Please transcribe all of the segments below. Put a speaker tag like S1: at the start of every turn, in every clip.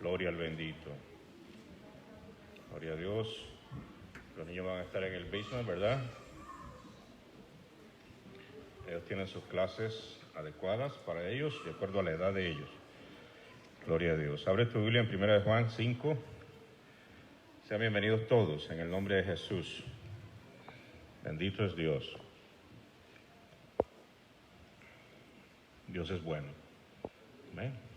S1: Gloria al bendito. Gloria a Dios. Los niños van a estar en el basement, ¿verdad? Ellos tienen sus clases adecuadas para ellos, de acuerdo a la edad de ellos. Gloria a Dios. Abre tu Biblia en 1 Juan 5. Sean bienvenidos todos en el nombre de Jesús. Bendito es Dios. Dios es bueno. Amén.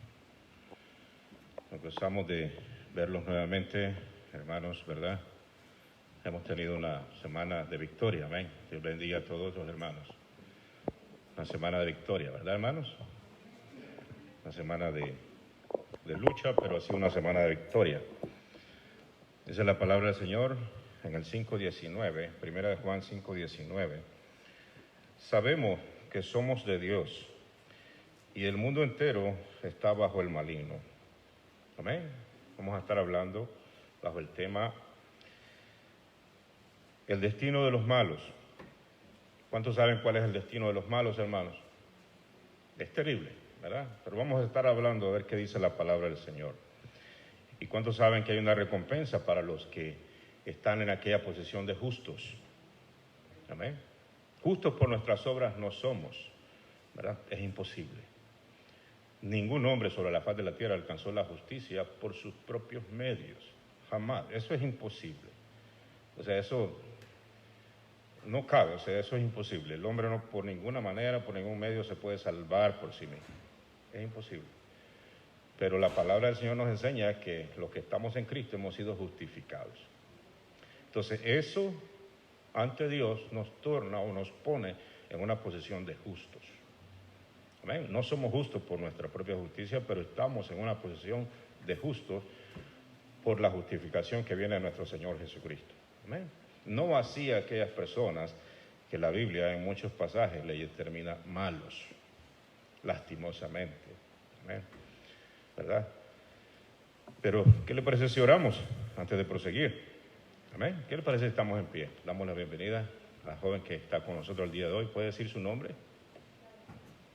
S1: Nos gozamos de verlos nuevamente, hermanos, ¿verdad? Hemos tenido una semana de victoria, amén. Dios bendiga a todos los hermanos. Una semana de victoria, ¿verdad, hermanos? Una semana de lucha, pero ha sido una semana de victoria. Esa es la palabra del Señor en el 5:19, 1 Juan 5:19. Sabemos que somos de Dios y el mundo entero está bajo el maligno. Amén. Vamos a estar hablando bajo el tema el destino de los malos. ¿Cuántos saben cuál es el destino de los malos, hermanos? Es terrible, ¿verdad? Pero vamos a estar hablando a ver qué dice la palabra del Señor. ¿Y cuántos saben que hay una recompensa para los que están en aquella posición de justos? Amén. Justos por nuestras obras no somos, ¿verdad? Es imposible. Ningún hombre sobre la faz de la tierra alcanzó la justicia por sus propios medios. Jamás. Eso es imposible. O sea, eso no cabe. O sea, eso es imposible. El hombre no por ninguna manera, por ningún medio se puede salvar por sí mismo. Es imposible. Pero la palabra del Señor nos enseña que los que estamos en Cristo hemos sido justificados. Entonces, eso ante Dios nos torna o nos pone en una posición de justos. Amén. No somos justos por nuestra propia justicia, pero estamos en una posición de justos por la justificación que viene de nuestro Señor Jesucristo. Amén. No así aquellas personas que la Biblia en muchos pasajes le determina malos, lastimosamente. Amén. ¿Verdad? Pero, ¿qué le parece si oramos antes de proseguir? Amén. ¿Qué le parece si estamos en pie? Damos la bienvenida a la joven que está con nosotros el día de hoy. ¿Puede decir su nombre?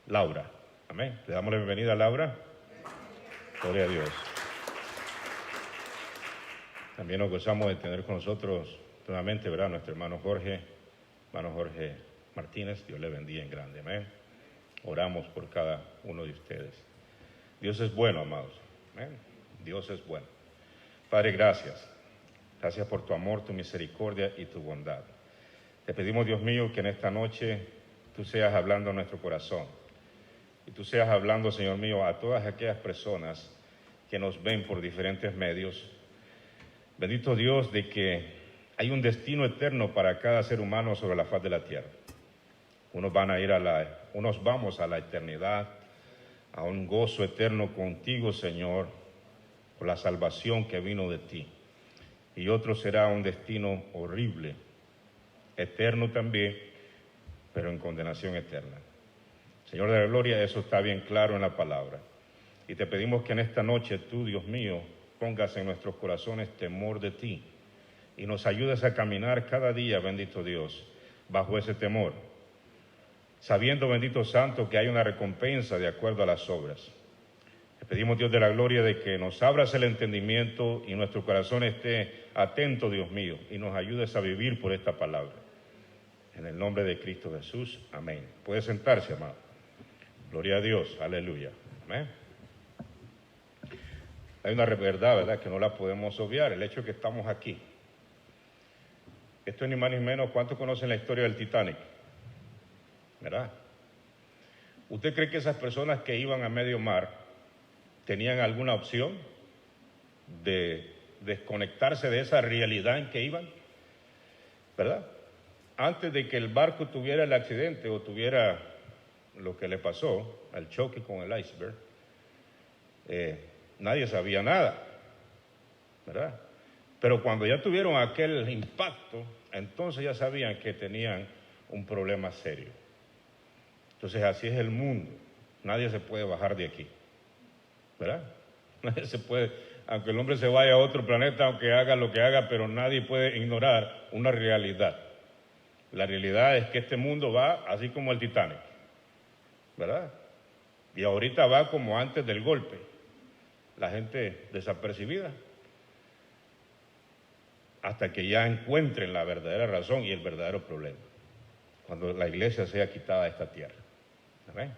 S1: Laura. Amén. Le damos la bienvenida a Laura. Gloria a Dios. También nos gozamos de tener con nosotros nuevamente, ¿verdad? Nuestro hermano Jorge Martínez. Dios le bendiga en grande. Amén. Oramos por cada uno de ustedes. Dios es bueno, amados. Amén. Dios es bueno. Padre, gracias. Gracias por tu amor, tu misericordia y tu bondad. Te pedimos, Dios mío, que en esta noche tú seas hablando a nuestro corazón. Y tú seas hablando, Señor mío, a todas aquellas personas que nos ven por diferentes medios. Bendito Dios de que hay un destino eterno para cada ser humano sobre la faz de la tierra. Unos vamos a la eternidad, a un gozo eterno contigo, Señor, por la salvación que vino de ti. Y otro será un destino horrible, eterno también, pero en condenación eterna. Señor de la gloria, eso está bien claro en la palabra. Y te pedimos que en esta noche tú, Dios mío, pongas en nuestros corazones temor de ti y nos ayudes a caminar cada día, bendito Dios, bajo ese temor, sabiendo, bendito Santo, que hay una recompensa de acuerdo a las obras. Te pedimos, Dios de la gloria, de que nos abras el entendimiento y nuestro corazón esté atento, Dios mío, y nos ayudes a vivir por esta palabra. En el nombre de Cristo Jesús, amén. Puede sentarse, amado. Gloria a Dios, aleluya. Amén. Hay una verdad, ¿verdad?, que no la podemos obviar, el hecho de que estamos aquí. Esto es ni más ni menos. ¿Cuántos conocen la historia del Titanic? ¿Verdad? ¿Usted cree que esas personas que iban a medio mar tenían alguna opción de desconectarse de esa realidad en que iban? ¿Verdad? Antes de que el barco tuviera el accidente o tuviera lo que le pasó, el choque con el iceberg, nadie sabía nada, ¿verdad? Pero cuando ya tuvieron aquel impacto, entonces ya sabían que tenían un problema serio. Entonces así es el mundo. Nadie se puede bajar de aquí, ¿verdad? Nadie se puede, aunque el hombre se vaya a otro planeta, aunque haga lo que haga, pero nadie puede ignorar una realidad. La realidad es que este mundo va así como el Titanic, ¿verdad? Y ahorita va como antes del golpe. la gente desapercibida hasta que ya encuentren la verdadera razón y el verdadero problema. Cuando la iglesia sea quitada de esta tierra. ¿Amén?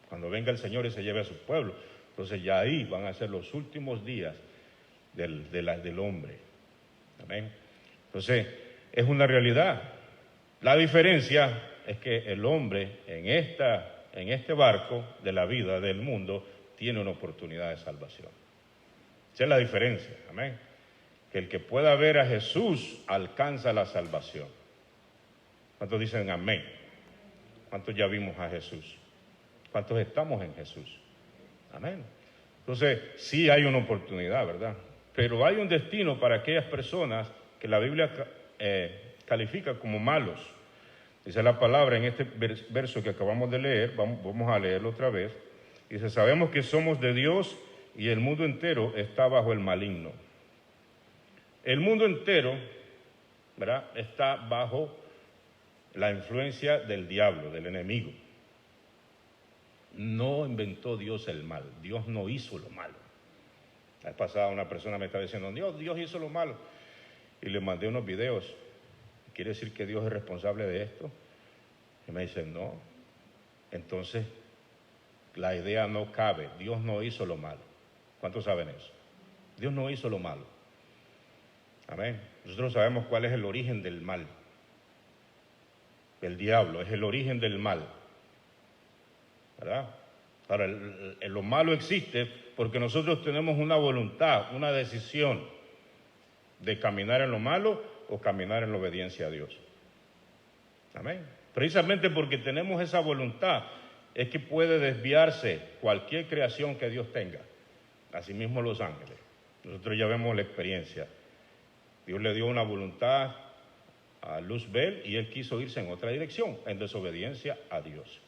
S1: Cuando venga el Señor y se lleve a su pueblo, entonces ya ahí van a ser los últimos días del hombre. ¿Amén? Entonces, es una realidad. La diferencia es que el hombre en este barco de la vida, del mundo, tiene una oportunidad de salvación. Esa es la diferencia. Amén. Que el que pueda ver a Jesús alcanza la salvación. ¿Cuántos dicen amén? ¿Cuántos ya vimos a Jesús? ¿Cuántos estamos en Jesús? Amén. Entonces, sí hay una oportunidad, ¿verdad? Pero hay un destino para aquellas personas que la Biblia califica como malos. Dice la palabra en este verso que acabamos de leer, vamos a leerlo otra vez. Dice, sabemos que somos de Dios y el mundo entero está bajo el maligno. El mundo entero, ¿verdad?, está bajo la influencia del diablo, del enemigo. No inventó Dios el mal, Dios no hizo lo malo. La vez pasada una persona me estaba diciendo, Dios hizo lo malo. Y le mandé unos videos. ¿Quiere decir que Dios es responsable de esto? Y me dicen, no. Entonces, la idea no cabe. Dios no hizo lo malo. ¿Cuántos saben eso? Dios no hizo lo malo. Amén. Nosotros sabemos cuál es el origen del mal. El diablo es el origen del mal. ¿Verdad? Ahora, lo malo existe porque nosotros tenemos una voluntad, una decisión de caminar en lo malo o caminar en la obediencia a Dios. Amén. Precisamente porque tenemos esa voluntad es que puede desviarse cualquier creación que Dios tenga. Asimismo los ángeles. Nosotros ya vemos la experiencia. Dios le dio una voluntad a Luzbel y él quiso irse en otra dirección, en desobediencia a Dios.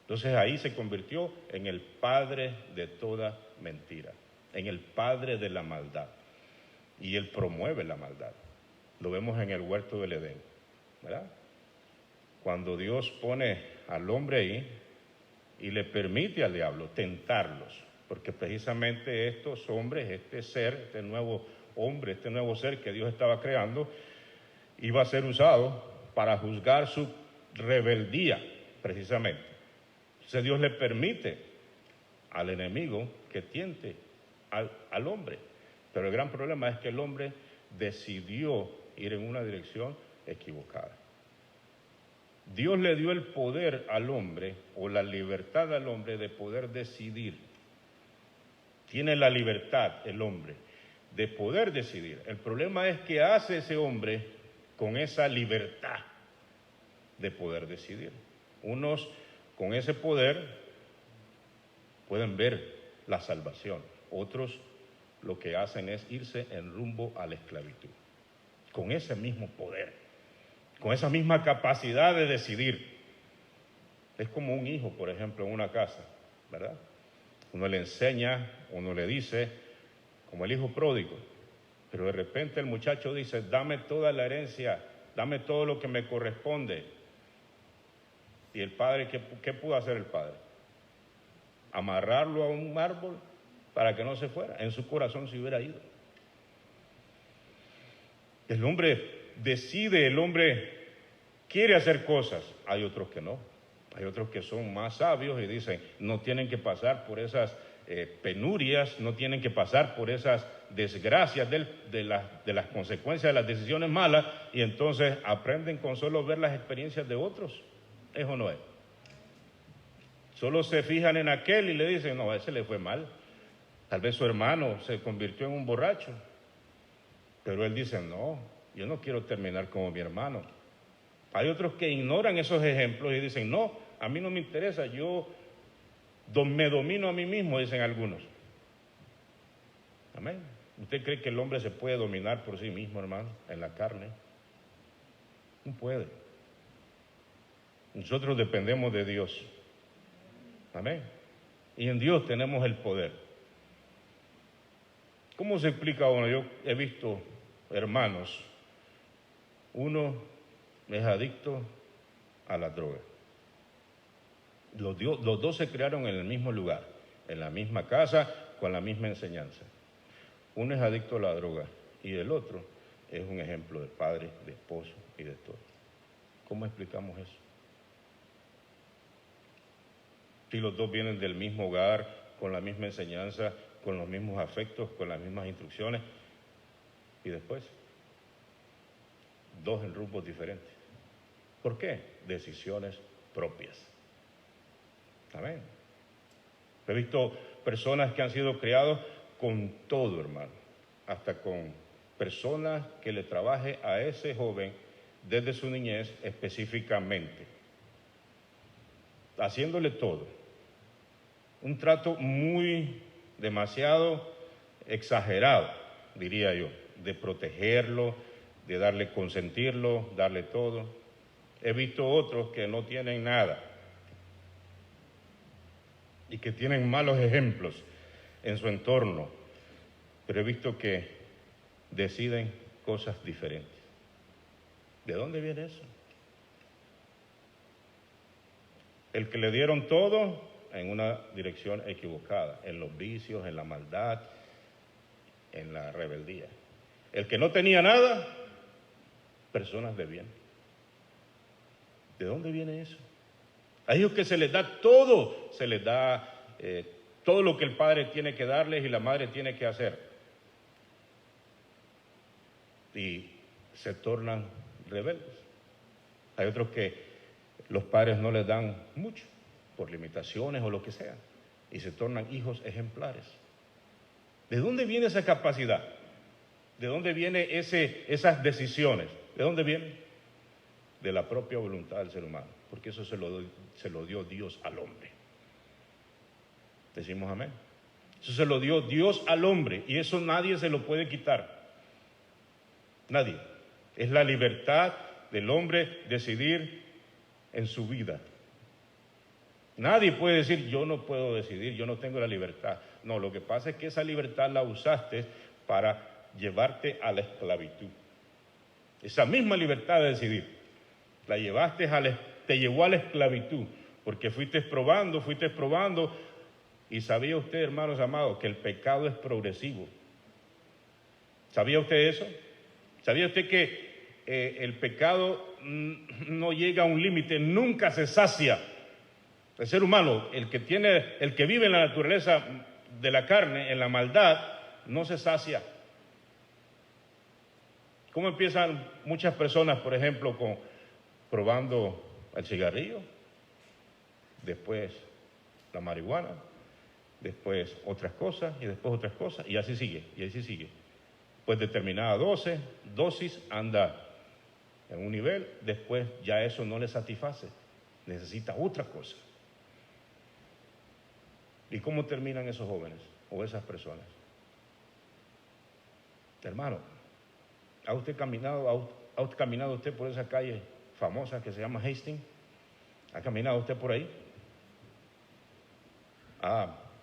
S1: Entonces ahí se convirtió en el padre de toda mentira, en el padre de la maldad. Y él promueve la maldad. Lo vemos en el huerto del Edén, ¿verdad? Cuando Dios pone al hombre ahí y le permite al diablo tentarlos, porque precisamente estos hombres, este ser, este nuevo hombre, este nuevo ser que Dios estaba creando, iba a ser usado para juzgar su rebeldía, precisamente. Entonces Dios le permite al enemigo que tiente al hombre. Pero el gran problema es que el hombre decidió ir en una dirección equivocada. Dios le dio el poder al hombre, o la libertad al hombre de poder decidir. Tiene la libertad el hombre de poder decidir. El problema es que hace ese hombre con esa libertad de poder decidir. Unos con ese poder pueden ver la salvación, otros lo que hacen es irse en rumbo a la esclavitud. Con ese mismo poder, con esa misma capacidad de decidir. Es como un hijo, por ejemplo, en una casa, ¿verdad? Uno le enseña, uno le dice, como el hijo pródigo, pero de repente el muchacho dice, dame toda la herencia, dame todo lo que me corresponde. ¿Y el padre qué pudo hacer el padre? Amarrarlo a un árbol para que no se fuera. En su corazón se hubiera ido. El hombre decide, el hombre quiere hacer cosas. Hay otros que no. Hay otros que son más sabios y dicen, no tienen que pasar por esas penurias, no tienen que pasar por esas desgracias de las consecuencias de las decisiones malas, y entonces aprenden con solo ver las experiencias de otros. ¿Es o no es? Solo se fijan en aquel y le dicen, no, a ese le fue mal. Tal vez su hermano se convirtió en un borracho. Pero él dice, no, yo no quiero terminar como mi hermano. Hay otros que ignoran esos ejemplos y dicen, no, a mí no me interesa, yo me domino a mí mismo, dicen algunos. Amén. ¿Usted cree que el hombre se puede dominar por sí mismo, hermano, en la carne? No puede. Nosotros dependemos de Dios. Amén. Y en Dios tenemos el poder. ¿Cómo se explica uno? Yo he visto hermanos, uno es adicto a la droga. Los dos se criaron en el mismo lugar, en la misma casa, con la misma enseñanza. Uno es adicto a la droga y el otro es un ejemplo de padre, de esposo y de todo. ¿Cómo explicamos eso? Si los dos vienen del mismo hogar, con la misma enseñanza, con los mismos afectos, con las mismas instrucciones, y después, dos en rumbos diferentes. ¿Por qué? Decisiones propias. Amén. He visto personas que han sido criados con todo, hermano, hasta con personas que le trabaje a ese joven desde su niñez específicamente, haciéndole todo. Un trato demasiado exagerado, diría yo, de protegerlo, de darle consentirlo, darle todo. He visto otros que no tienen nada y que tienen malos ejemplos en su entorno, pero he visto que deciden cosas diferentes. ¿De dónde viene eso? El que le dieron todo en una dirección equivocada, en los vicios, en la maldad, en la rebeldía. El que no tenía nada, personas de bien. ¿De dónde viene eso? A ellos que se les da todo, se les da todo lo que el padre tiene que darles y la madre tiene que hacer. Y se tornan rebeldes. Hay otros que los padres no les dan mucho, por limitaciones o lo que sea, y se tornan hijos ejemplares. ¿De dónde viene esa capacidad? ¿De dónde vienen esas decisiones? ¿De dónde vienen? De la propia voluntad del ser humano, porque eso se lo dio Dios al hombre. Decimos amén. Eso se lo dio Dios al hombre y eso nadie se lo puede quitar. Nadie. Es la libertad del hombre decidir en su vida. Nadie puede decir, yo no puedo decidir, yo no tengo la libertad. No, lo que pasa es que esa libertad la usaste para llevarte a la esclavitud. Esa misma libertad de decidir, la llevaste te llevó a la esclavitud, porque fuiste probando, y sabía usted, hermanos amados, que el pecado es progresivo. ¿Sabía usted eso? ¿Sabía usted que el pecado no llega a un límite, nunca se sacia? El ser humano, el que vive en la naturaleza de la carne, en la maldad, no se sacia. ¿Cómo empiezan muchas personas, por ejemplo, probando el cigarrillo? Después la marihuana, después otras cosas, y después otras cosas, y así sigue, y así sigue. Pues determinada dosis anda en un nivel, después ya eso no le satisface, necesita otra cosa. ¿Y cómo terminan esos jóvenes o esas personas? Hermano, ¿ha usted caminado usted por esa calle famosa que se llama Hastings? ¿Ha caminado usted por ahí?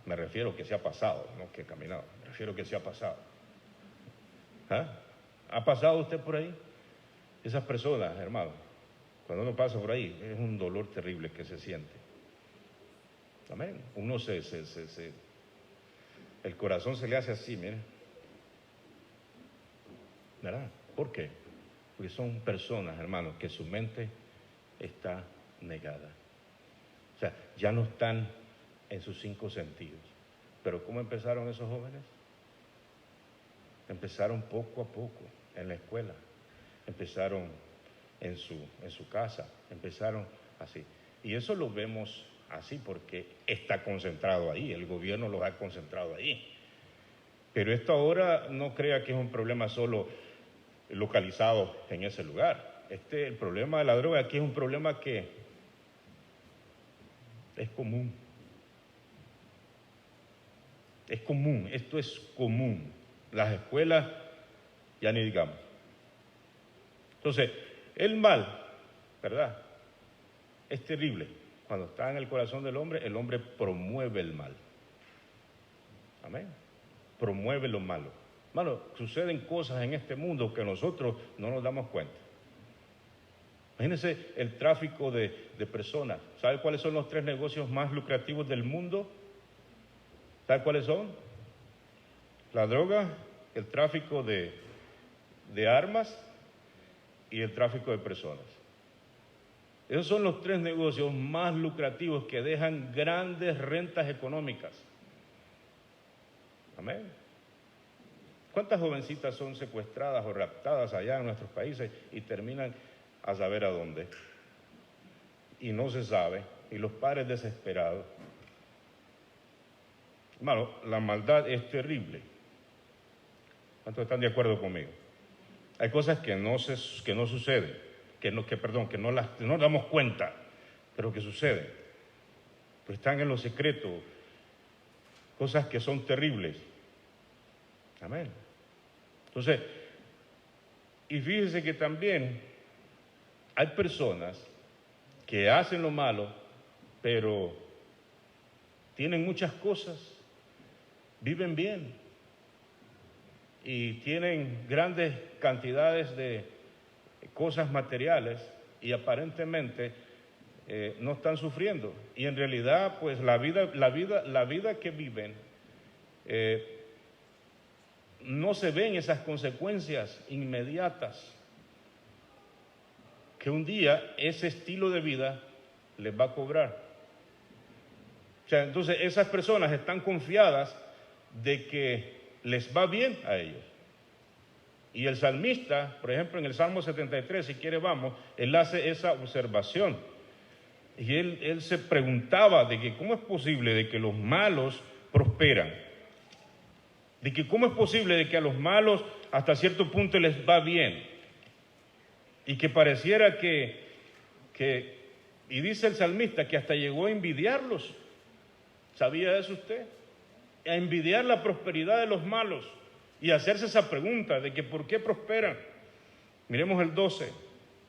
S1: Me refiero que se ha pasado, no que ha caminado, me refiero que se ha pasado. ¿Ha pasado usted por ahí? Esas personas, hermano, cuando uno pasa por ahí, es un dolor terrible que se siente. Amén. Uno el corazón se le hace así, mire. ¿Verdad? ¿Por qué? Porque son personas, hermanos, que su mente está negada. O sea, ya no están en sus 5 sentidos. Pero ¿cómo empezaron esos jóvenes? Empezaron poco a poco en la escuela, empezaron en su casa, empezaron así. Y eso lo vemos así porque está concentrado ahí, el gobierno los ha concentrado ahí. Pero esto ahora no crea que es un problema solo localizado en ese lugar. El problema de la droga aquí es un problema que es común. Es común, esto es común. Las escuelas, ya ni digamos. Entonces, el mal, ¿verdad? Es terrible. Cuando está en el corazón del hombre, el hombre promueve el mal. Amén. Promueve lo malo. Hermano, suceden cosas en este mundo que nosotros no nos damos cuenta. Imagínense el tráfico de personas. ¿Sabe cuáles son los 3 negocios más lucrativos del mundo? ¿Sabe cuáles son? La droga, el tráfico de armas y el tráfico de personas. Esos son los 3 negocios más lucrativos que dejan grandes rentas económicas. Amén. ¿Cuántas jovencitas son secuestradas o raptadas allá en nuestros países y terminan a saber a dónde? Y no se sabe, y los padres desesperados. Hermano, la maldad es terrible. ¿Cuántos están de acuerdo conmigo? Hay cosas que no suceden, que no damos cuenta, pero que suceden. Pues están en lo secreto, cosas que son terribles. Amén. Entonces, y fíjense que también hay personas que hacen lo malo, pero tienen muchas cosas, viven bien y tienen grandes cantidades de cosas materiales y aparentemente no están sufriendo. Y en realidad, pues la vida que viven no se ven esas consecuencias inmediatas que un día ese estilo de vida les va a cobrar. O sea, entonces esas personas están confiadas de que les va bien a ellos. Y el salmista, por ejemplo, en el Salmo 73, si quiere vamos, él hace esa observación. Y él se preguntaba de que cómo es posible de que los malos prosperan. De que cómo es posible de que a los malos hasta cierto punto les va bien. Y que pareciera y dice el salmista que hasta llegó a envidiarlos. ¿Sabía eso usted? A envidiar la prosperidad de los malos y hacerse esa pregunta de que ¿por qué prosperan? Miremos el 12.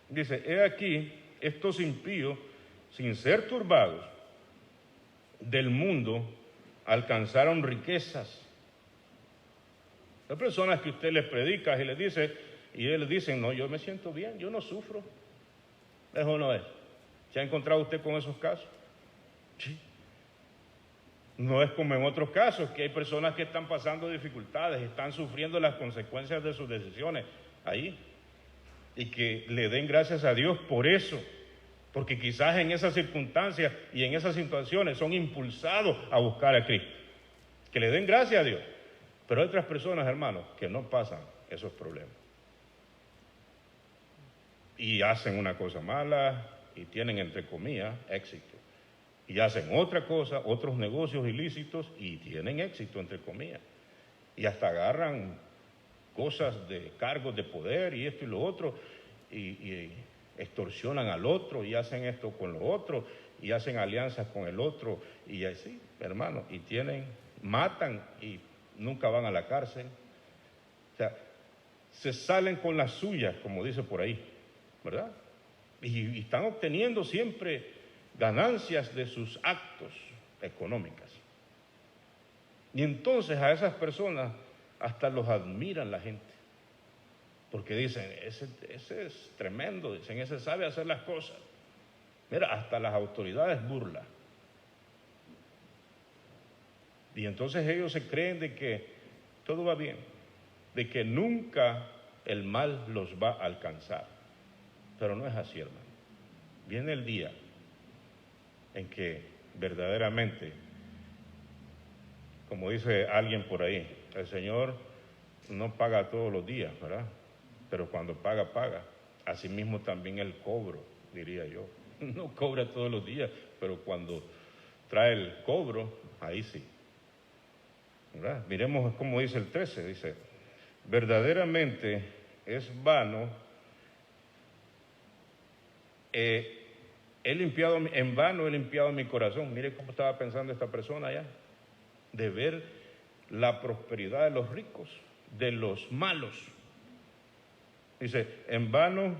S1: Dice, he aquí, estos impíos, sin ser turbados del mundo, alcanzaron riquezas. Hay personas que usted les predica y les dice, y ellos les dicen, no, yo me siento bien, yo no sufro. ¿Eso no es? ¿Se ha encontrado usted con esos casos? Sí. No es como en otros casos, que hay personas que están pasando dificultades, están sufriendo las consecuencias de sus decisiones ahí. Y que le den gracias a Dios por eso. Porque quizás en esas circunstancias y en esas situaciones son impulsados a buscar a Cristo. Que le den gracias a Dios. Pero hay otras personas, hermanos, que no pasan esos problemas. Y hacen una cosa mala y tienen, entre comillas, éxito. Y hacen otra cosa, otros negocios ilícitos y tienen éxito, entre comillas. Y hasta agarran cosas de cargos de poder y esto y lo otro, y extorsionan al otro y hacen esto con lo otro y hacen alianzas con el otro y así, hermano, y matan y nunca van a la cárcel. O sea, se salen con las suyas, como dice por ahí, ¿verdad? Y están obteniendo siempre ganancias de sus actos económicas. Y entonces a esas personas hasta los admiran la gente. Porque dicen, ese es tremendo, dicen, ese sabe hacer las cosas. Mira, hasta las autoridades burlan. Y entonces ellos se creen de que todo va bien, de que nunca el mal los va a alcanzar. Pero no es así, hermano. Viene el día en que verdaderamente, como dice alguien por ahí, el Señor no paga todos los días, ¿verdad? Pero cuando paga, paga. Asimismo también el cobro, diría yo. No cobra todos los días, pero cuando trae el cobro, ahí sí. ¿Verdad? Miremos cómo dice el 13, dice, verdaderamente es vano, en vano he limpiado mi corazón. Mire cómo estaba pensando esta persona allá, de ver la prosperidad de los ricos, de los malos. Dice, en vano,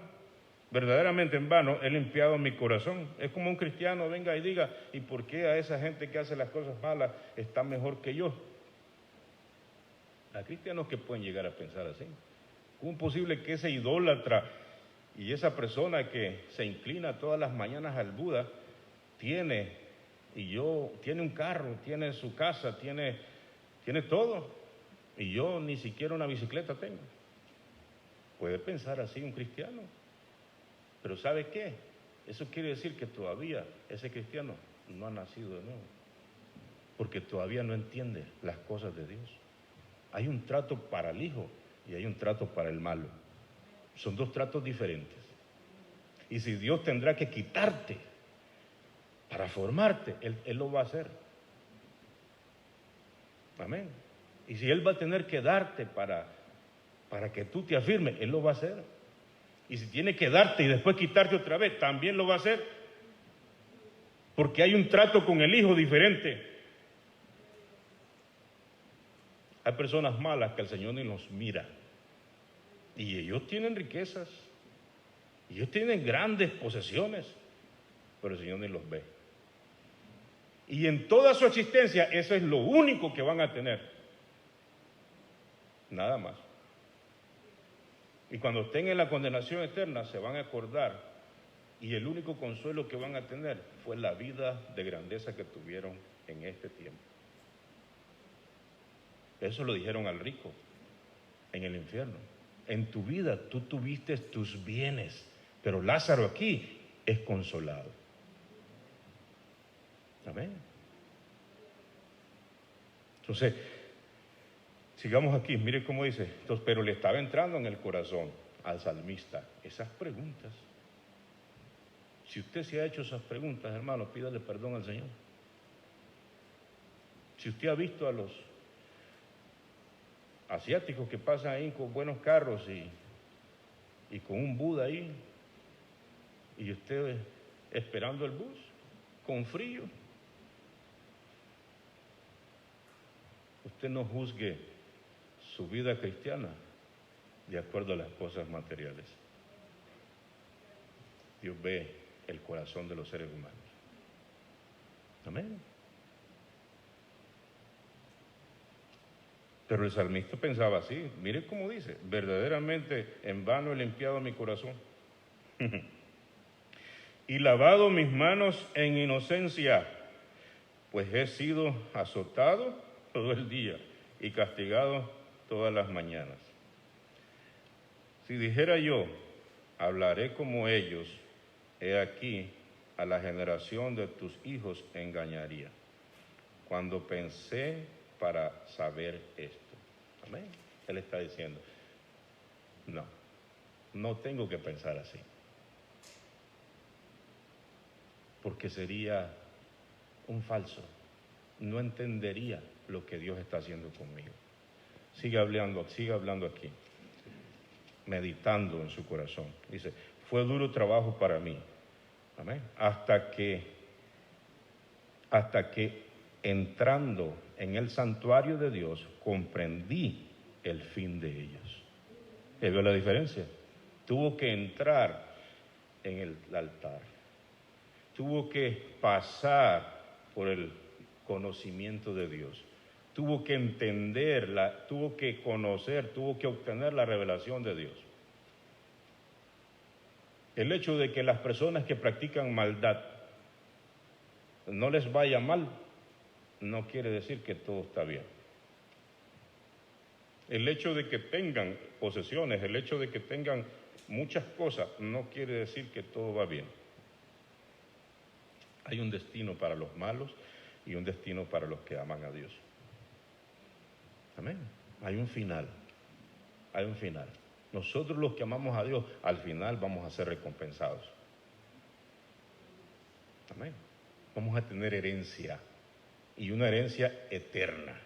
S1: verdaderamente en vano he limpiado mi corazón. Es como un cristiano venga y diga, ¿y por qué a esa gente que hace las cosas malas está mejor que yo? Hay cristianos que pueden llegar a pensar así. ¿Cómo es posible que ese idólatra y esa persona que se inclina todas las mañanas al Buda tiene un carro, tiene su casa, tiene todo? Y yo ni siquiera una bicicleta tengo. Puede pensar así un cristiano. Pero ¿sabe qué? Eso quiere decir que todavía ese cristiano no ha nacido de nuevo. Porque todavía no entiende las cosas de Dios. Hay un trato para el hijo y hay un trato para el malo. Son dos tratos diferentes. Y si Dios tendrá que quitarte para formarte, Él lo va a hacer. Amén. Y si Él va a tener que darte para que tú te afirmes, Él lo va a hacer. Y si tiene que darte y después quitarte otra vez, también lo va a hacer. Porque hay un trato con el hijo diferente. Hay personas malas que el Señor ni los mira. Y ellos tienen riquezas. Y ellos tienen grandes posesiones. Pero el Señor ni los ve. Y en toda su existencia, eso es lo único que van a tener. Nada más. Y cuando estén en la condenación eterna, se van a acordar. Y el único consuelo que van a tener fue la vida de grandeza que tuvieron en este tiempo. Eso lo dijeron al rico en el infierno. En tu vida tú tuviste tus bienes, pero Lázaro aquí es consolado. Amén. Entonces, sigamos aquí, mire cómo dice. Entonces, pero le estaba entrando en el corazón al salmista esas preguntas. Si usted se ha hecho esas preguntas, hermano, pídale perdón al Señor. Si usted ha visto a los asiáticos que pasan ahí con buenos carros y con un Buda ahí, y usted esperando el bus, con frío, usted no juzgue su vida cristiana de acuerdo a las cosas materiales. Dios ve el corazón de los seres humanos. Amén. Pero el salmista pensaba así. Mire cómo dice: verdaderamente en vano he limpiado mi corazón y lavado mis manos en inocencia, pues he sido azotado todo el día y castigado todas las mañanas. Si dijera yo, hablaré como ellos, he aquí, a la generación de tus hijos engañaría, cuando pensé para saber esto. Amén. Él está diciendo, no tengo que pensar así, porque sería un falso, no entendería lo que Dios está haciendo conmigo. Sigue hablando aquí, meditando en su corazón. Dice, fue duro trabajo para mí. Amén. Hasta que entrando en el santuario de Dios, comprendí el fin de ellos. ¿Ve la diferencia? Tuvo que entrar en el altar. Tuvo que pasar por el conocimiento de Dios. Tuvo que entenderla, tuvo que conocer, tuvo que obtener la revelación de Dios. El hecho de que las personas que practican maldad no les vaya mal, no quiere decir que todo está bien. El hecho de que tengan posesiones, el hecho de que tengan muchas cosas, no quiere decir que todo va bien. Hay un destino para los malos y un destino para los que aman a Dios. Amén. Hay un final. Hay un final. Nosotros los que amamos a Dios, al final vamos a ser recompensados. Amén. Vamos a tener herencia, y una herencia eterna,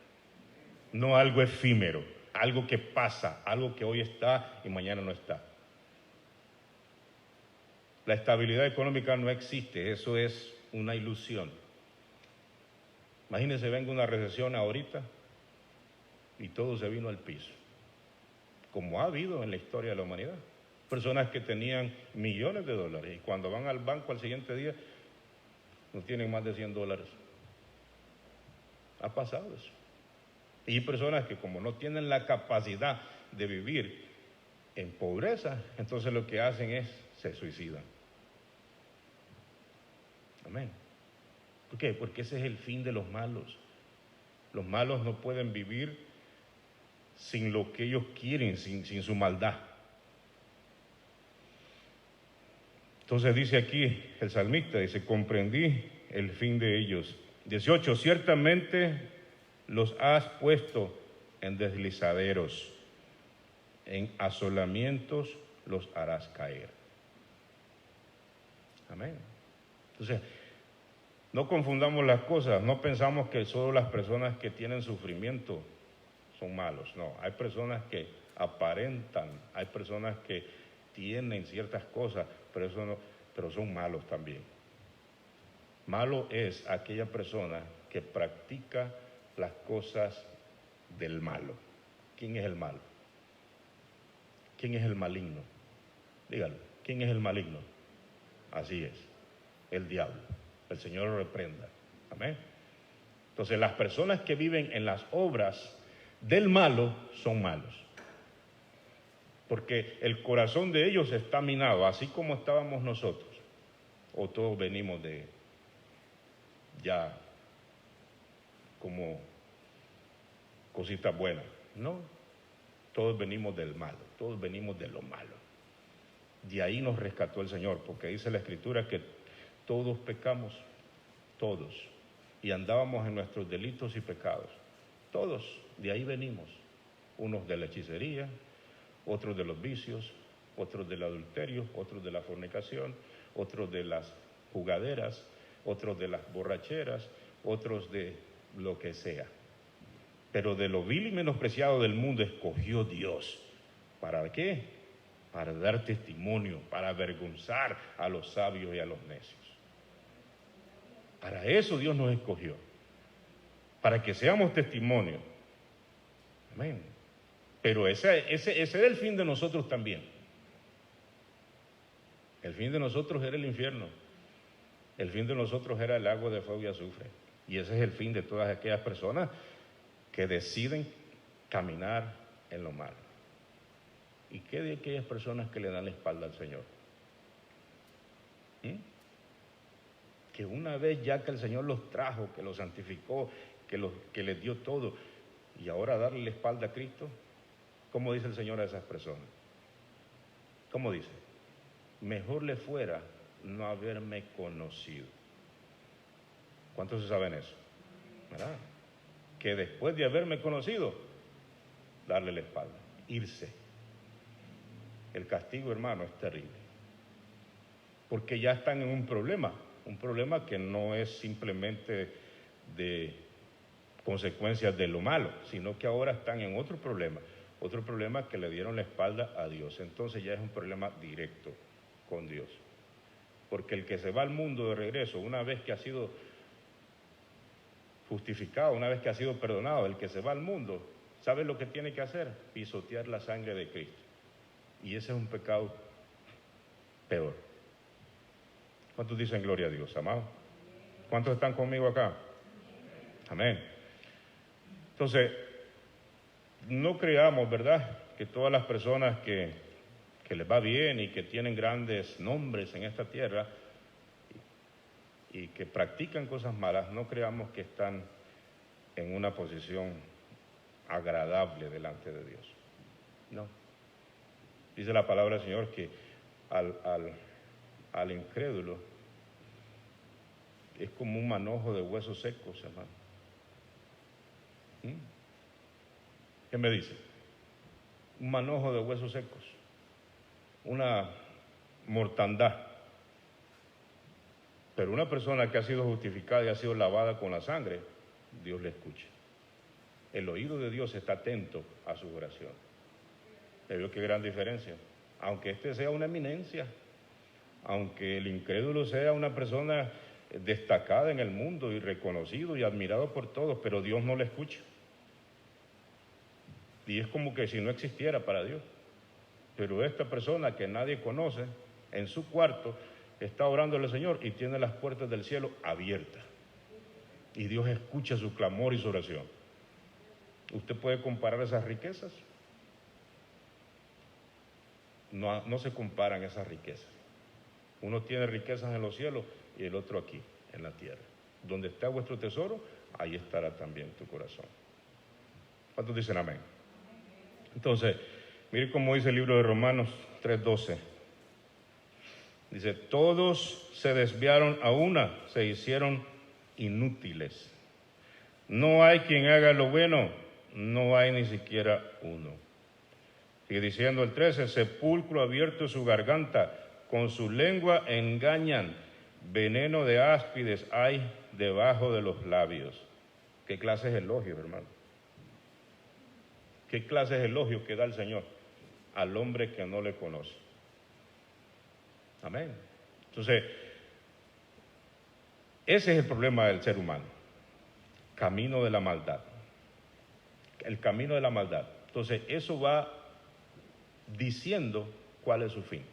S1: no algo efímero, algo que pasa, algo que hoy está y mañana no está. La estabilidad económica no existe, eso es una ilusión. Imagínense, venga una recesión ahorita y todo se vino al piso, como ha habido en la historia de la humanidad. Personas que tenían millones de dólares y cuando van al banco al siguiente día no tienen más de $100. Ha pasado eso. Y hay personas que como no tienen la capacidad de vivir en pobreza, entonces lo que hacen es se suicidan. Amén. ¿Por qué? Porque ese es el fin de los malos. Los malos no pueden vivir sin lo que ellos quieren, sin su maldad. Entonces dice aquí el salmista, dice, comprendí el fin de ellos. 18, ciertamente los has puesto en deslizaderos, en asolamientos los harás caer. Amén. Entonces, no confundamos las cosas, no pensamos que solo las personas que tienen sufrimiento son malos, no, hay personas que aparentan, hay personas que tienen ciertas cosas, pero son malos también. Malo es aquella persona que practica las cosas del malo. ¿Quién es el malo? ¿Quién es el maligno? Dígalo, ¿quién es el maligno? Así es, el diablo. El Señor lo reprenda. Amén. Entonces, las personas que viven en las obras del malo son malos. Porque el corazón de ellos está minado, así como estábamos nosotros. O todos venimos de ya como cositas buenas. No, todos venimos del malo, todos venimos de lo malo. De ahí nos rescató el Señor, porque dice la Escritura que todos pecamos, todos, y andábamos en nuestros delitos y pecados. Todos, de ahí venimos. Unos de la hechicería, otros de los vicios, otros del adulterio, otros de la fornicación, otros de las jugaderas, otros de las borracheras, otros de lo que sea. Pero de lo vil y menospreciado del mundo escogió Dios. ¿Para qué? Para dar testimonio, para avergonzar a los sabios y a los necios. Para eso Dios nos escogió, para que seamos testimonio. Amén. Pero ese era el fin de nosotros también. El fin de nosotros era el infierno. El fin de nosotros era el lago de fuego y azufre. Y ese es el fin de todas aquellas personas que deciden caminar en lo malo. ¿Y qué de aquellas personas que le dan la espalda al Señor? Que una vez ya que el Señor los trajo, que los santificó, que les dio todo, y ahora darle la espalda a Cristo, ¿cómo dice el Señor a esas personas? ¿Cómo dice? Mejor le fuera no haberme conocido. ¿Cuántos se saben eso? ¿Verdad? Que después de haberme conocido, darle la espalda, irse. El castigo, hermano, es terrible. Porque ya están en un problema que no es simplemente de consecuencias de lo malo, sino que ahora están en otro problema que le dieron la espalda a Dios. Entonces ya es un problema directo con Dios. Porque el que se va al mundo de regreso, una vez que ha sido justificado, una vez que ha sido perdonado, el que se va al mundo, ¿sabe lo que tiene que hacer? Pisotear la sangre de Cristo. Y ese es un pecado peor. ¿Cuántos dicen gloria a Dios, amado? ¿Cuántos están conmigo acá? Amén. Entonces, no creamos, ¿verdad?, que todas las personas que les va bien y que tienen grandes nombres en esta tierra y que practican cosas malas, no creamos que están en una posición agradable delante de Dios. No. Dice la palabra del Señor que al incrédulo es como un manojo de huesos secos, hermano. ¿Qué me dice? Un manojo de huesos secos, una mortandad. Pero una persona que ha sido justificada y ha sido lavada con la sangre, Dios le escucha. El oído de Dios está atento a su oración. ¿Le veo qué gran diferencia? Aunque este sea una eminencia, aunque el incrédulo sea una persona destacada en el mundo y reconocido y admirado por todos, pero Dios no le escucha. Y es como que si no existiera para Dios. Pero esta persona que nadie conoce, en su cuarto, está orándole al Señor y tiene las puertas del cielo abiertas. Y Dios escucha su clamor y su oración. ¿Usted puede comparar esas riquezas? No se comparan esas riquezas. Uno tiene riquezas en los cielos y el otro aquí, en la tierra. Donde está vuestro tesoro, ahí estará también tu corazón. ¿Cuántos dicen amén? Entonces, mire cómo dice el libro de Romanos 3:12. Dice, todos se desviaron a una, se hicieron inútiles. No hay quien haga lo bueno, no hay ni siquiera uno. Sigue diciendo el 13, sepulcro abierto su garganta, con su lengua engañan, veneno de áspides hay debajo de los labios. ¿Qué clase de elogio, hermano? ¿Qué clase de elogio que da el Señor al hombre que no le conoce? Amén. Entonces, ese es el problema del ser humano. Camino de la maldad. El camino de la maldad. Entonces, eso va diciendo cuál es su fin.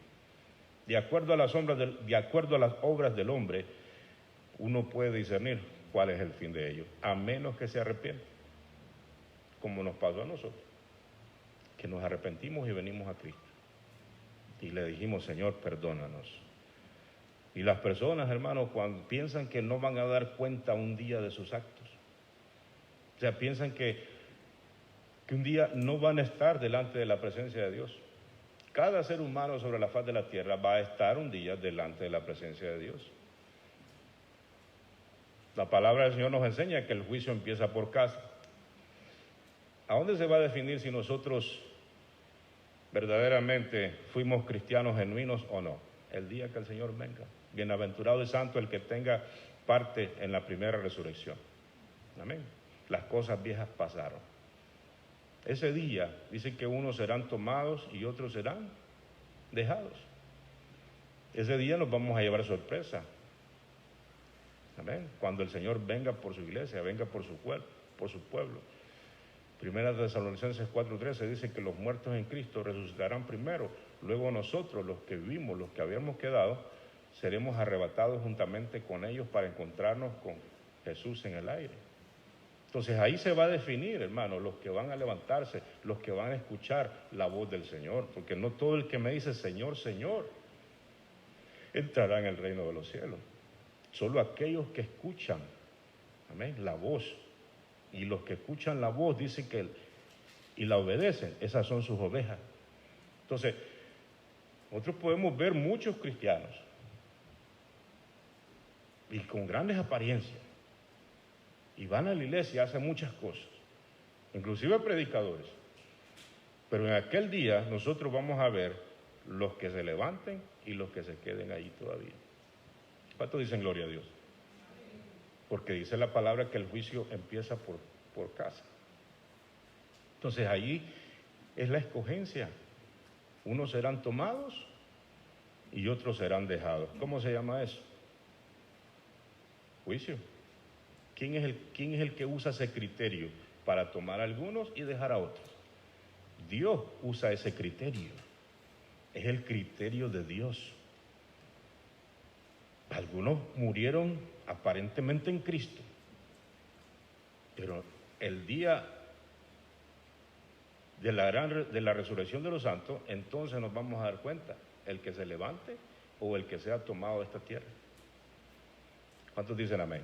S1: De acuerdo a las obras del hombre, uno puede discernir cuál es el fin de ellos, a menos que se arrepienta, como nos pasó a nosotros, que nos arrepentimos y venimos a Cristo. Y le dijimos, Señor, perdónanos. Y las personas, hermanos, cuando piensan que no van a dar cuenta un día de sus actos, o sea, piensan que un día no van a estar delante de la presencia de Dios. Cada ser humano sobre la faz de la tierra va a estar un día delante de la presencia de Dios. La palabra del Señor nos enseña que el juicio empieza por casa. ¿A dónde se va a definir si nosotros verdaderamente fuimos cristianos genuinos o no? El día que el Señor venga. Bienaventurado y santo el que tenga parte en la primera resurrección. Amén. Las cosas viejas pasaron. Ese día dice que unos serán tomados y otros serán dejados. Ese día nos vamos a llevar sorpresa. Amén. Cuando el Señor venga por su iglesia, venga por su pueblo. Primera de Tesalonicenses 4:13 dice que los muertos en Cristo resucitarán primero, luego nosotros, los que vivimos, los que habíamos quedado, seremos arrebatados juntamente con ellos para encontrarnos con Jesús en el aire. Entonces ahí se va a definir, hermano, los que van a levantarse, los que van a escuchar la voz del Señor, porque no todo el que me dice Señor, Señor, entrará en el reino de los cielos. Solo aquellos que escuchan, amén, la voz. Y los que escuchan la voz dicen y la obedecen, esas son sus ovejas. Entonces, nosotros podemos ver muchos cristianos y con grandes apariencias, y van a la iglesia y hacen muchas cosas, inclusive predicadores, pero en aquel día nosotros vamos a ver los que se levanten y los que se queden ahí todavía. ¿Cuántos dicen gloria a Dios? Porque dice la palabra que el juicio empieza por casa. Entonces allí es la escogencia. Unos serán tomados y otros serán dejados. ¿Cómo se llama eso? Juicio. ¿Quién es el que usa ese criterio para tomar a algunos y dejar a otros? Dios usa ese criterio. Es el criterio de Dios. Algunos murieron aparentemente en Cristo, pero el día de la resurrección de los santos, entonces nos vamos a dar cuenta, el que se levante o el que sea tomado de esta tierra. ¿Cuántos dicen amén?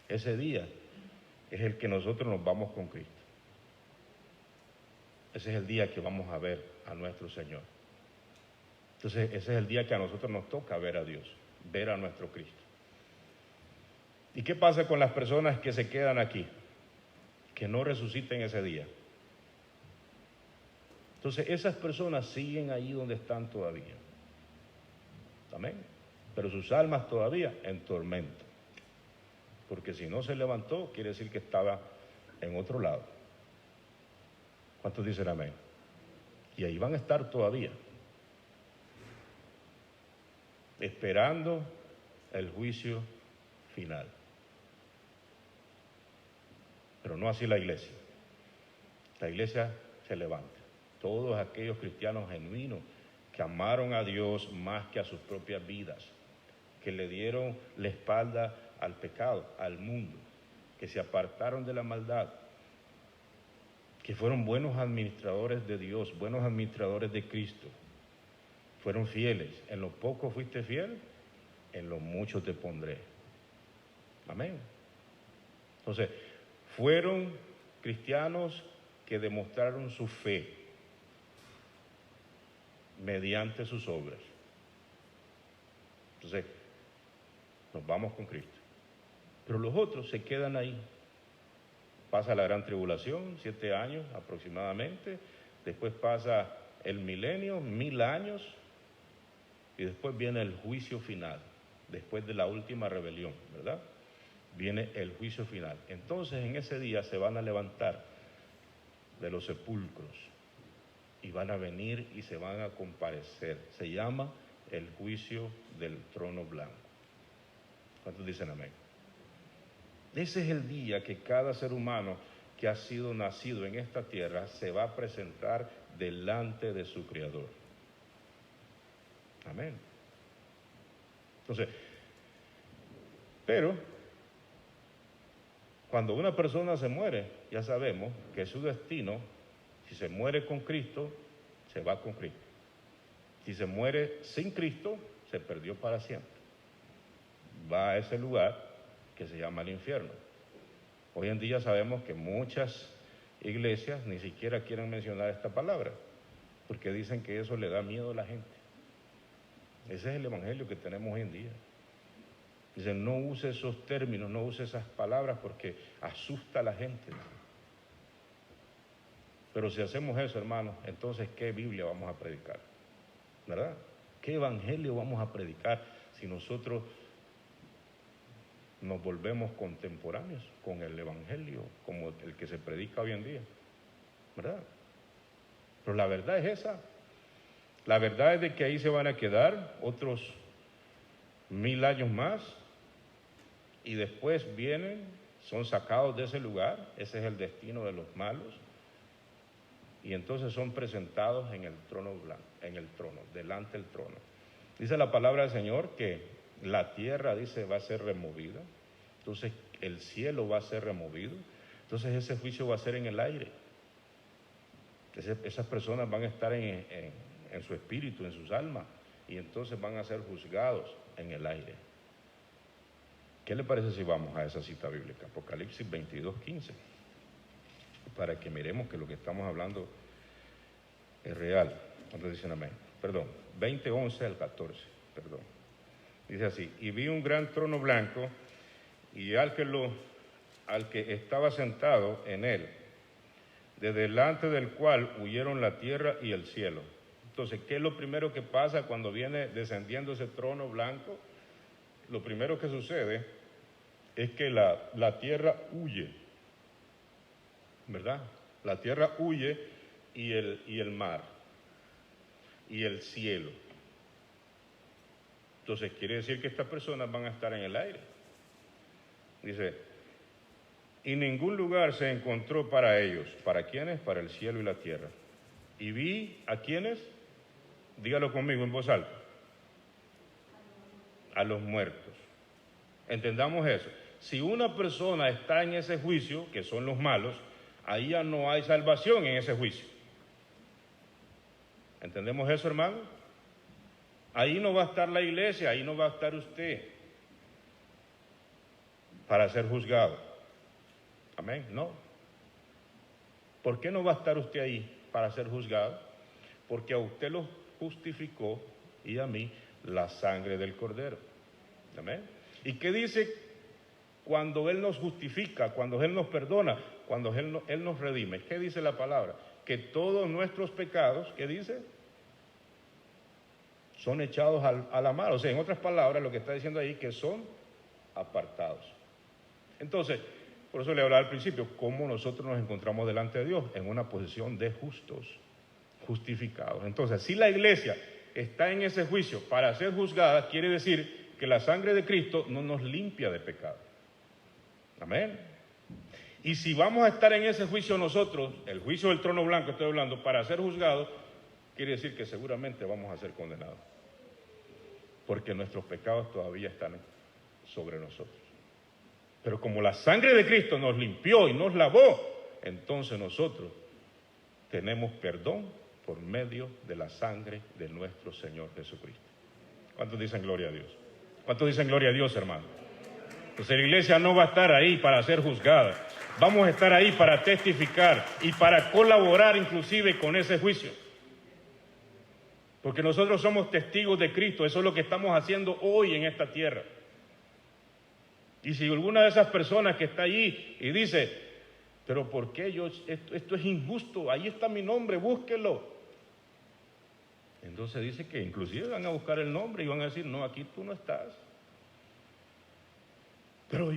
S1: Ese día es el que nosotros nos vamos con Cristo. Ese es el día que vamos a ver a nuestro Señor. Entonces ese es el día que a nosotros nos toca ver a Dios, ver a nuestro Cristo. ¿Y qué pasa con las personas que se quedan aquí? Que no resuciten ese día. Entonces esas personas siguen ahí donde están todavía. Amén. Pero sus almas todavía en tormento. Porque si no se levantó, quiere decir que estaba en otro lado. ¿Cuántos dicen amén? Y ahí van a estar todavía, esperando el juicio final. Pero no así la iglesia. La iglesia se levanta. Todos aquellos cristianos genuinos que amaron a Dios más que a sus propias vidas, que le dieron la espalda al pecado, al mundo, que se apartaron de la maldad, que fueron buenos administradores de Dios, buenos administradores de Cristo, fueron fieles. En lo poco fuiste fiel, en lo mucho te pondré. Amén. Entonces, fueron cristianos que demostraron su fe mediante sus obras. Entonces, nos vamos con Cristo. Pero los otros se quedan ahí. Pasa la gran tribulación, 7 años aproximadamente, después pasa el milenio, 1000 años, y después viene el juicio final, después de la última rebelión, ¿verdad? Viene el juicio final. Entonces en ese día se van a levantar de los sepulcros y van a venir y se van a comparecer. Se llama el juicio del trono blanco. ¿Cuántos dicen amén? Ese es el día que cada ser humano que ha sido nacido en esta tierra se va a presentar delante de su Creador. Amén. Entonces, pero cuando una persona se muere, ya sabemos que su destino, si se muere con Cristo, se va con Cristo. Si se muere sin Cristo, se perdió para siempre. Va a ese lugar que se llama el infierno. Hoy en día sabemos que muchas iglesias ni siquiera quieren mencionar esta palabra, porque dicen que eso le da miedo a la gente. Ese es el evangelio que tenemos hoy en día. Dicen, no use esos términos, no use esas palabras porque asusta a la gente. Pero si hacemos eso, hermanos, entonces ¿qué Biblia vamos a predicar? ¿Verdad? ¿Qué evangelio vamos a predicar si nosotros nos volvemos contemporáneos con el evangelio como el que se predica hoy en día? ¿Verdad? Pero la verdad es esa. La verdad es de que ahí se van a quedar otros 1000 años más y después vienen, son sacados de ese lugar. Ese es el destino de los malos, y entonces son presentados en el trono blanco, en el trono, delante del trono. Dice la palabra del Señor que la tierra, dice, va a ser removida, entonces el cielo va a ser removido, entonces ese juicio va a ser en el aire. Esas personas van a estar en su espíritu, en sus almas, y entonces van a ser juzgados en el aire. ¿Qué le parece si vamos a esa cita bíblica? Apocalipsis 22:15, para que miremos que lo que estamos hablando es real. ¿Cuántos dicen amén? Perdón, 20:11 al 14, perdón. Dice así: y vi un gran trono blanco y al que estaba sentado en él, de delante del cual huyeron la tierra y el cielo. Entonces, ¿qué es lo primero que pasa cuando viene descendiendo ese trono blanco? Lo primero que sucede es que la tierra huye, ¿verdad? La tierra huye y el mar y el cielo. Entonces quiere decir que estas personas van a estar en el aire. Dice, y ningún lugar se encontró para ellos. ¿Para quiénes? Para el cielo y la tierra. Y vi a quiénes, dígalo conmigo en voz alta, a los muertos. Entendamos eso. Si una persona está en ese juicio, que son los malos, ahí ya no hay salvación en ese juicio. ¿Entendemos eso, hermano? Ahí no va a estar la iglesia, ahí no va a estar usted para ser juzgado. Amén, no. ¿Por qué no va a estar usted ahí para ser juzgado? Porque a usted lo justificó y a mí la sangre del Cordero. Amén. ¿Y qué dice cuando Él nos justifica, cuando Él nos perdona, cuando Él nos redime? ¿Qué dice la palabra? Que todos nuestros pecados, ¿qué dice? Son echados a la mar. O sea, en otras palabras, lo que está diciendo ahí, que son apartados. Entonces, por eso le hablaba al principio, cómo nosotros nos encontramos delante de Dios, en una posición de justos, justificados. Entonces, si la iglesia está en ese juicio para ser juzgada, quiere decir que la sangre de Cristo no nos limpia de pecado. Amén. Y si vamos a estar en ese juicio nosotros, el juicio del trono blanco estoy hablando, para ser juzgados, quiere decir que seguramente vamos a ser condenados, porque nuestros pecados todavía están sobre nosotros. Pero como la sangre de Cristo nos limpió y nos lavó, entonces nosotros tenemos perdón por medio de la sangre de nuestro Señor Jesucristo. ¿Cuántos dicen gloria a Dios? ¿Cuántos dicen gloria a Dios, hermano? Entonces la iglesia no va a estar ahí para ser juzgada. vamos a estar ahí para testificar y para colaborar inclusive con ese juicio. Porque nosotros somos testigos de Cristo, eso es lo que estamos haciendo hoy en esta tierra. Y si alguna de esas personas que está allí y dice, pero ¿por qué esto es injusto? Ahí está mi nombre, búsquelo. Entonces dice que inclusive van a buscar el nombre y van a decir, no, aquí tú no estás. Pero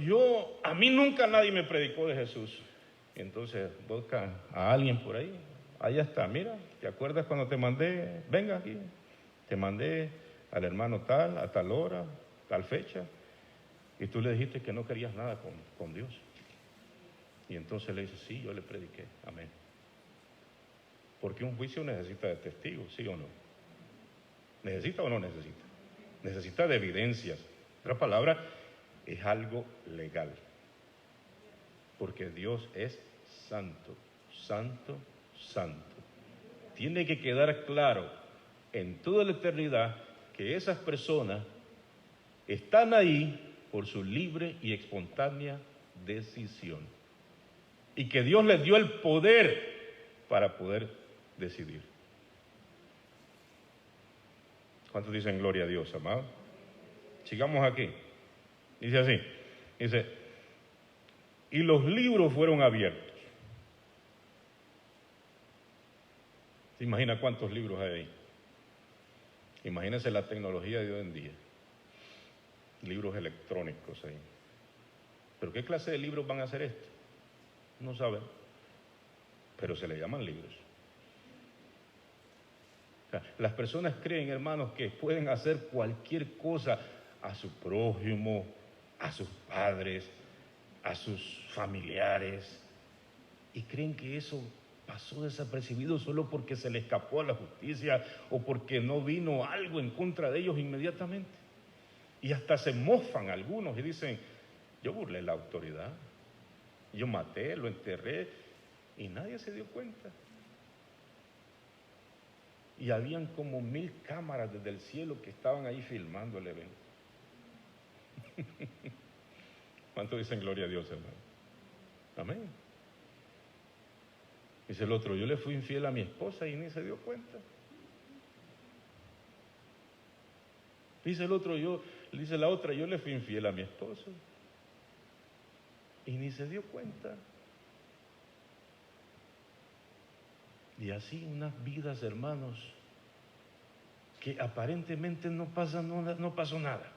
S1: a mí nunca nadie me predicó de Jesús. Entonces busca a alguien por ahí. Allá está, mira, ¿te acuerdas cuando te mandé? Venga aquí. Te mandé al hermano tal, a tal hora, tal fecha. Y tú le dijiste que no querías nada con Dios. Y entonces le dice, sí, yo le prediqué. Amén. Porque un juicio necesita de testigos, ¿sí o no? ¿Necesita o no necesita? Necesita de evidencias. Otra palabra, es algo legal. Porque Dios es santo, santo, santo. Tiene que quedar claro en toda la eternidad que esas personas están ahí por su libre y espontánea decisión. Y que Dios les dio el poder para poder decidir. ¿Cuántos dicen gloria a Dios, amado? Sigamos aquí. Dice así, dice, y los libros fueron abiertos. ¿Se imagina cuántos libros hay ahí? Imagínense la tecnología de hoy en día. Libros electrónicos ahí. ¿Pero qué clase de libros van a hacer esto? No saben. Pero se le llaman libros. O sea, las personas creen, hermanos, que pueden hacer cualquier cosa a su prójimo, a sus padres, a sus familiares, y creen que eso pasó desapercibido solo porque se le escapó a la justicia o porque no vino algo en contra de ellos inmediatamente. Y hasta se mofan algunos y dicen, yo burlé la autoridad, yo maté, lo enterré, y nadie se dio cuenta. Y habían como 1000 cámaras desde el cielo que estaban ahí filmando el evento. ¿Cuánto dicen gloria a Dios, hermano? Amén. Dice el otro, yo le fui infiel a mi esposa y ni se dio cuenta. Dice el otro, dice la otra, yo le fui infiel a mi esposo y ni se dio cuenta. Y así unas vidas, hermanos, que aparentemente no pasó nada.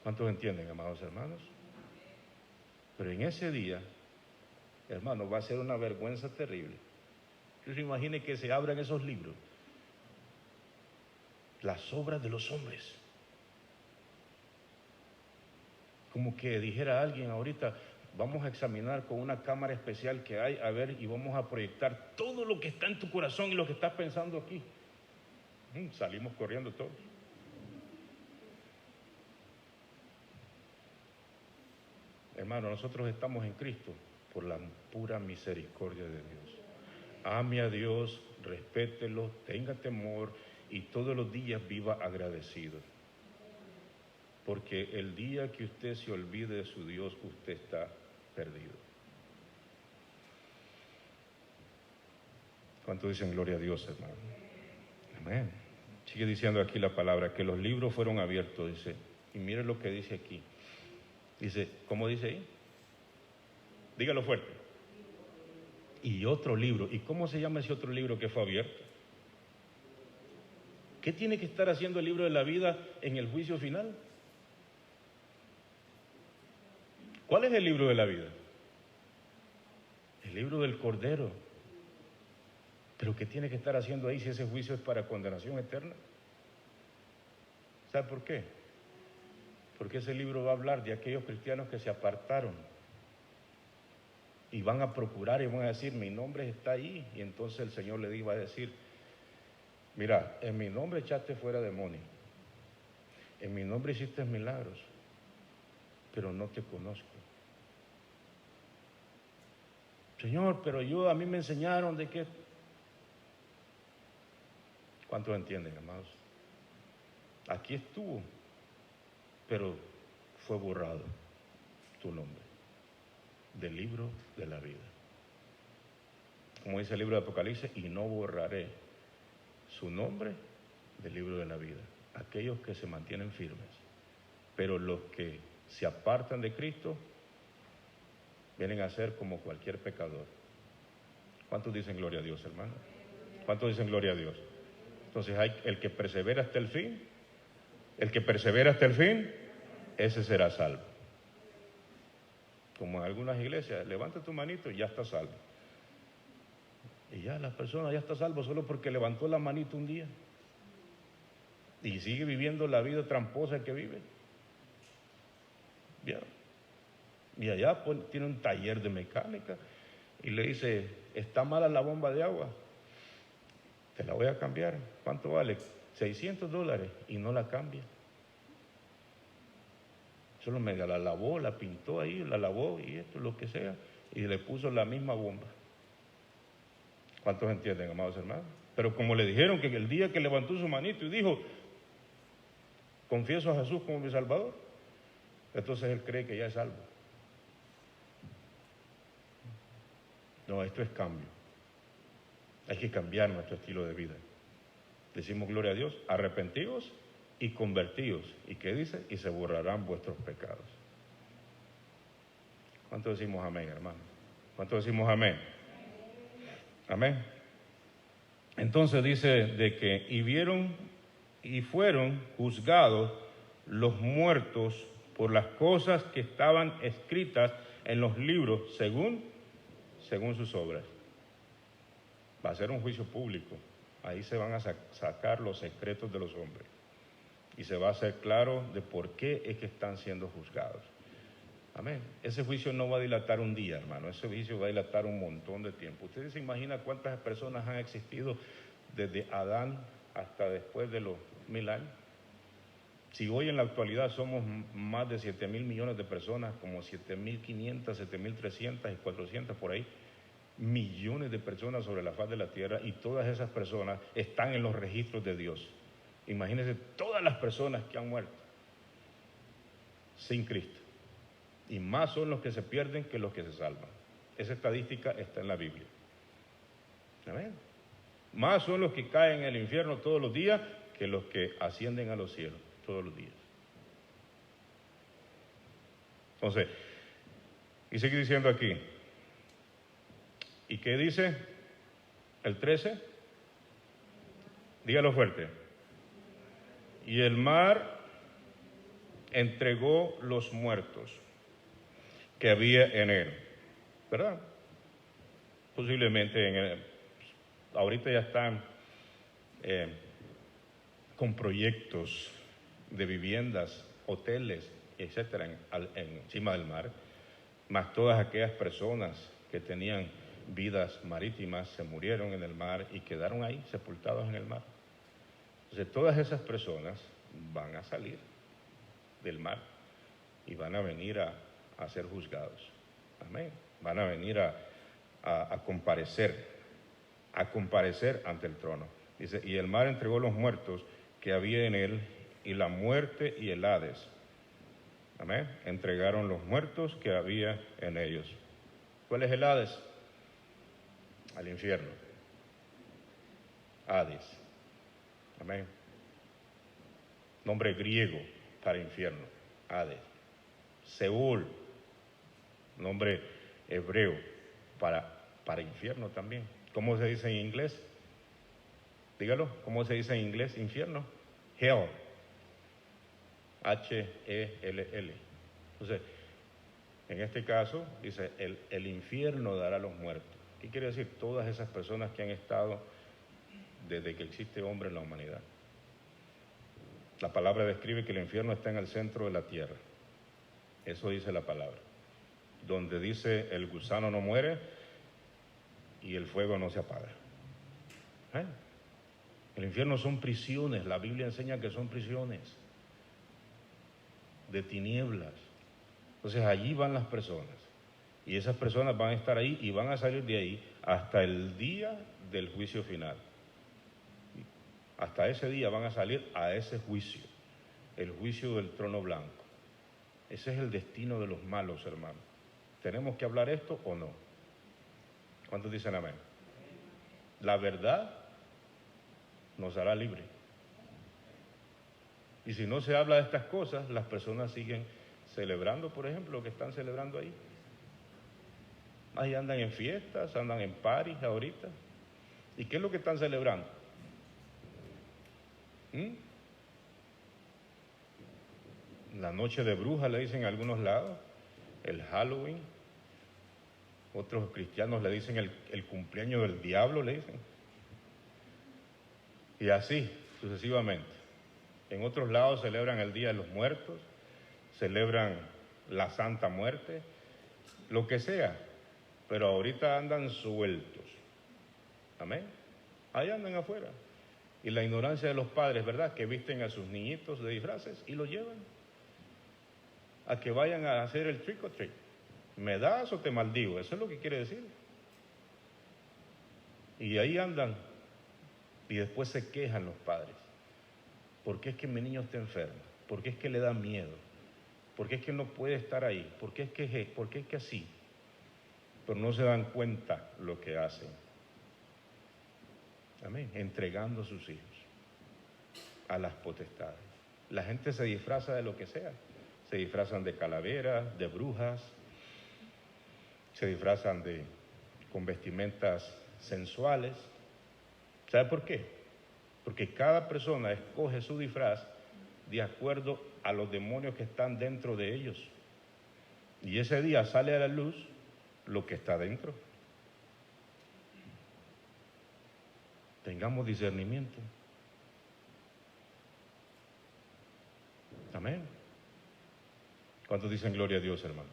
S1: ¿Cuántos entienden, amados hermanos? Pero en ese día, hermano, va a ser una vergüenza terrible. Que se imagine que se abran esos libros, las obras de los hombres. Como que dijera alguien ahorita, vamos a examinar con una cámara especial que hay, a ver, y vamos a proyectar todo lo que está en tu corazón y lo que estás pensando aquí. Salimos corriendo todos. Hermano, nosotros estamos en Cristo por la pura misericordia de Dios. Ame a Dios, respételo, tenga temor y todos los días viva agradecido. Porque el día que usted se olvide de su Dios, usted está perdido. ¿Cuánto dicen gloria a Dios, hermano? Amén. Sigue diciendo aquí la palabra, que los libros fueron abiertos, dice. Y mire lo que dice aquí. Dice, ¿cómo dice ahí? Dígalo fuerte. Y otro libro. ¿Y cómo se llama ese otro libro que fue abierto? ¿Qué tiene que estar haciendo el libro de la vida en el juicio final? ¿Cuál es el libro de la vida? El libro del Cordero. ¿Pero qué tiene que estar haciendo ahí si ese juicio es para condenación eterna? ¿Sabe por qué? Porque ese libro va a hablar de aquellos cristianos que se apartaron y van a procurar y van a decir, mi nombre está ahí. Y entonces el Señor le va a decir, mira, en mi nombre echaste fuera demonios, en mi nombre hiciste milagros, pero no te conozco. Señor, pero a mí me enseñaron de que... ¿Cuántos entienden, amados? Aquí estuvo, pero fue borrado tu nombre. del libro de la vida. Como dice el libro de Apocalipsis, y no borraré su nombre del libro de la vida. Aquellos que se mantienen firmes. Pero los que se apartan de Cristo vienen a ser como cualquier pecador. ¿Cuántos dicen gloria a Dios, hermano? ¿Cuántos dicen gloria a Dios? Entonces hay el que persevera hasta el fin, ese será salvo. Como en algunas iglesias, levanta tu manito y ya está salvo. Y ya la persona ya está salvo solo porque levantó la manito un día. Y sigue viviendo la vida tramposa que vive. Ya. Y allá pues, tiene un taller de mecánica y le dice, está mala la bomba de agua, te la voy a cambiar. ¿Cuánto vale? $600 y no la cambia. Solo me la lavó, la pintó ahí, la lavó y esto, lo que sea, y le puso la misma bomba. ¿Cuántos entienden, amados hermanos? Pero como le dijeron que el día que levantó su manito y dijo, confieso a Jesús como mi Salvador, entonces él cree que ya es salvo. No, esto es cambio. Hay que cambiar nuestro estilo de vida. Decimos gloria a Dios, arrepentidos y convertidos. ¿Y qué dice? Y se borrarán vuestros pecados. ¿Cuánto decimos amén, hermano? ¿Cuánto decimos amén? Amén. Entonces dice de que y vieron y fueron juzgados los muertos por las cosas que estaban escritas en los libros según sus obras. Va a ser un juicio público. Ahí se van a sacar los secretos de los hombres. Y se va a hacer claro de por qué es que están siendo juzgados. Amén. Ese juicio no va a dilatar un día, hermano. Ese juicio va a dilatar un montón de tiempo. ¿Ustedes se imaginan cuántas personas han existido desde Adán hasta después de los 1000 años? Si hoy en la actualidad somos más de 7,000 millones de personas, como 7,500, 7,300 y 400 por ahí, millones de personas sobre la faz de la tierra, y todas esas personas están en los registros de Dios. Imagínense todas las personas que han muerto sin Cristo. Y más son los que se pierden que los que se salvan. Esa estadística está en la Biblia. ¿Amén? Más son los que caen en el infierno todos los días que los que ascienden a los cielos todos los días. Entonces, y sigue diciendo aquí. ¿Y qué dice el 13? Dígalo fuerte. Y el mar entregó los muertos que había en él, ¿verdad? Posiblemente ahorita ya están con proyectos de viviendas, hoteles, etcétera, encima del mar, más todas aquellas personas que tenían vidas marítimas se murieron en el mar y quedaron ahí sepultados en el mar. Entonces todas esas personas van a salir del mar y van a venir a ser juzgados. Amén. Van a venir a comparecer ante el trono. Dice, y el mar entregó los muertos que había en él, y la muerte y el Hades. Amén. Entregaron los muertos que había en ellos. ¿Cuál es el Hades? Al infierno. Hades. Amén. Nombre griego para infierno. Hades. Seúl. Nombre hebreo para infierno también. ¿Cómo se dice en inglés? Dígalo. ¿Cómo se dice en inglés infierno? Hell. H-E-L-L. Entonces, en este caso, dice, el infierno dará a los muertos. ¿Qué quiere decir? Todas esas personas que han estado desde que existe hombre en la humanidad. La palabra describe que el infierno está en el centro de la tierra. Eso dice la palabra. Donde dice, el gusano no muere y el fuego no se apaga. El infierno son prisiones. La Biblia enseña que son prisiones de tinieblas. Entonces allí van las personas, y esas personas van a estar ahí y van a salir de ahí hasta el día del juicio final. Hasta ese día van a salir a ese juicio, el juicio del trono blanco. Ese es el destino de los malos, hermanos. ¿Tenemos que hablar esto o no? ¿Cuántos dicen amén? La verdad nos hará libre. Y si no se habla de estas cosas, las personas siguen celebrando, por ejemplo, lo que están celebrando ahí. Ahí andan en fiestas, andan en paris ahorita. ¿Y qué es lo que están celebrando? La noche de brujas le dicen en algunos lados, el Halloween. Otros cristianos le dicen el cumpleaños del diablo, le dicen. Y así, sucesivamente. En otros lados celebran el Día de los Muertos, celebran la Santa Muerte, lo que sea. Pero ahorita andan sueltos. Amén. Ahí andan afuera. Y la ignorancia de los padres, ¿verdad? Que visten a sus niñitos de disfraces y los llevan a que vayan a hacer el trick or treat. ¿Me das o te maldigo? Eso es lo que quiere decir. Y ahí andan. Y después se quejan los padres. ¿Por qué es que mi niño está enfermo? ¿Por qué es que le da miedo? ¿Por qué es que no puede estar ahí? ¿Por qué es que así? Pero no se dan cuenta lo que hacen. Amén. Entregando a sus hijos a las potestades. La gente se disfraza de lo que sea. Se disfrazan de calaveras, de brujas. Se disfrazan con vestimentas sensuales. ¿Sabe por qué? Porque cada persona escoge su disfraz de acuerdo a los demonios que están dentro de ellos. Y ese día sale a la luz lo que está dentro. Tengamos discernimiento. Amén. ¿Cuántos dicen gloria a Dios, hermano?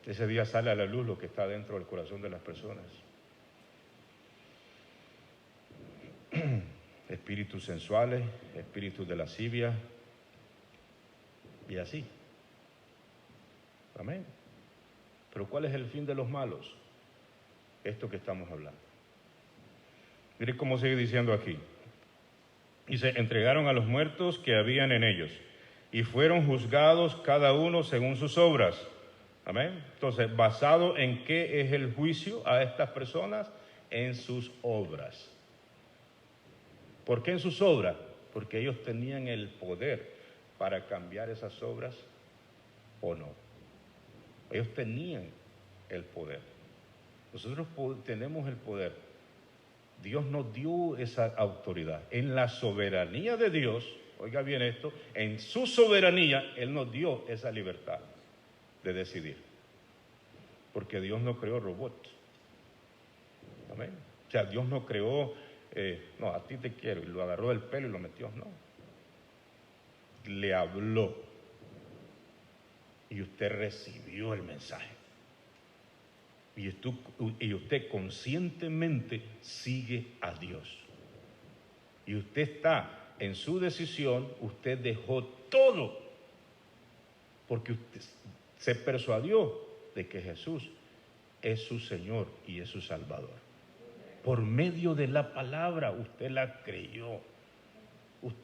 S1: Ese día sale a la luz lo que está dentro del corazón de las personas. Espíritus sensuales, espíritus de lascivia, y así. Amén. Pero ¿cuál es el fin de los malos? Esto que estamos hablando. Mire cómo sigue diciendo aquí. Dice, entregaron a los muertos que habían en ellos y fueron juzgados cada uno según sus obras. Amén. Entonces, ¿basado en qué es el juicio a estas personas? En sus obras. ¿Por qué en sus obras? Porque ellos tenían el poder para cambiar esas obras o no. Ellos tenían el poder. Nosotros tenemos el poder. Dios nos dio esa autoridad. En la soberanía de Dios, oiga bien esto, en su soberanía, Él nos dio esa libertad de decidir. Porque Dios no creó robots. Amén. O sea, Dios no creó, no, a ti te quiero, y lo agarró del pelo y lo metió, no. Le habló. Y usted recibió el mensaje. Y usted conscientemente sigue a Dios. Y usted está en su decisión, usted dejó todo. Porque usted se persuadió de que Jesús es su Señor y es su Salvador. Por medio de la palabra usted la creyó.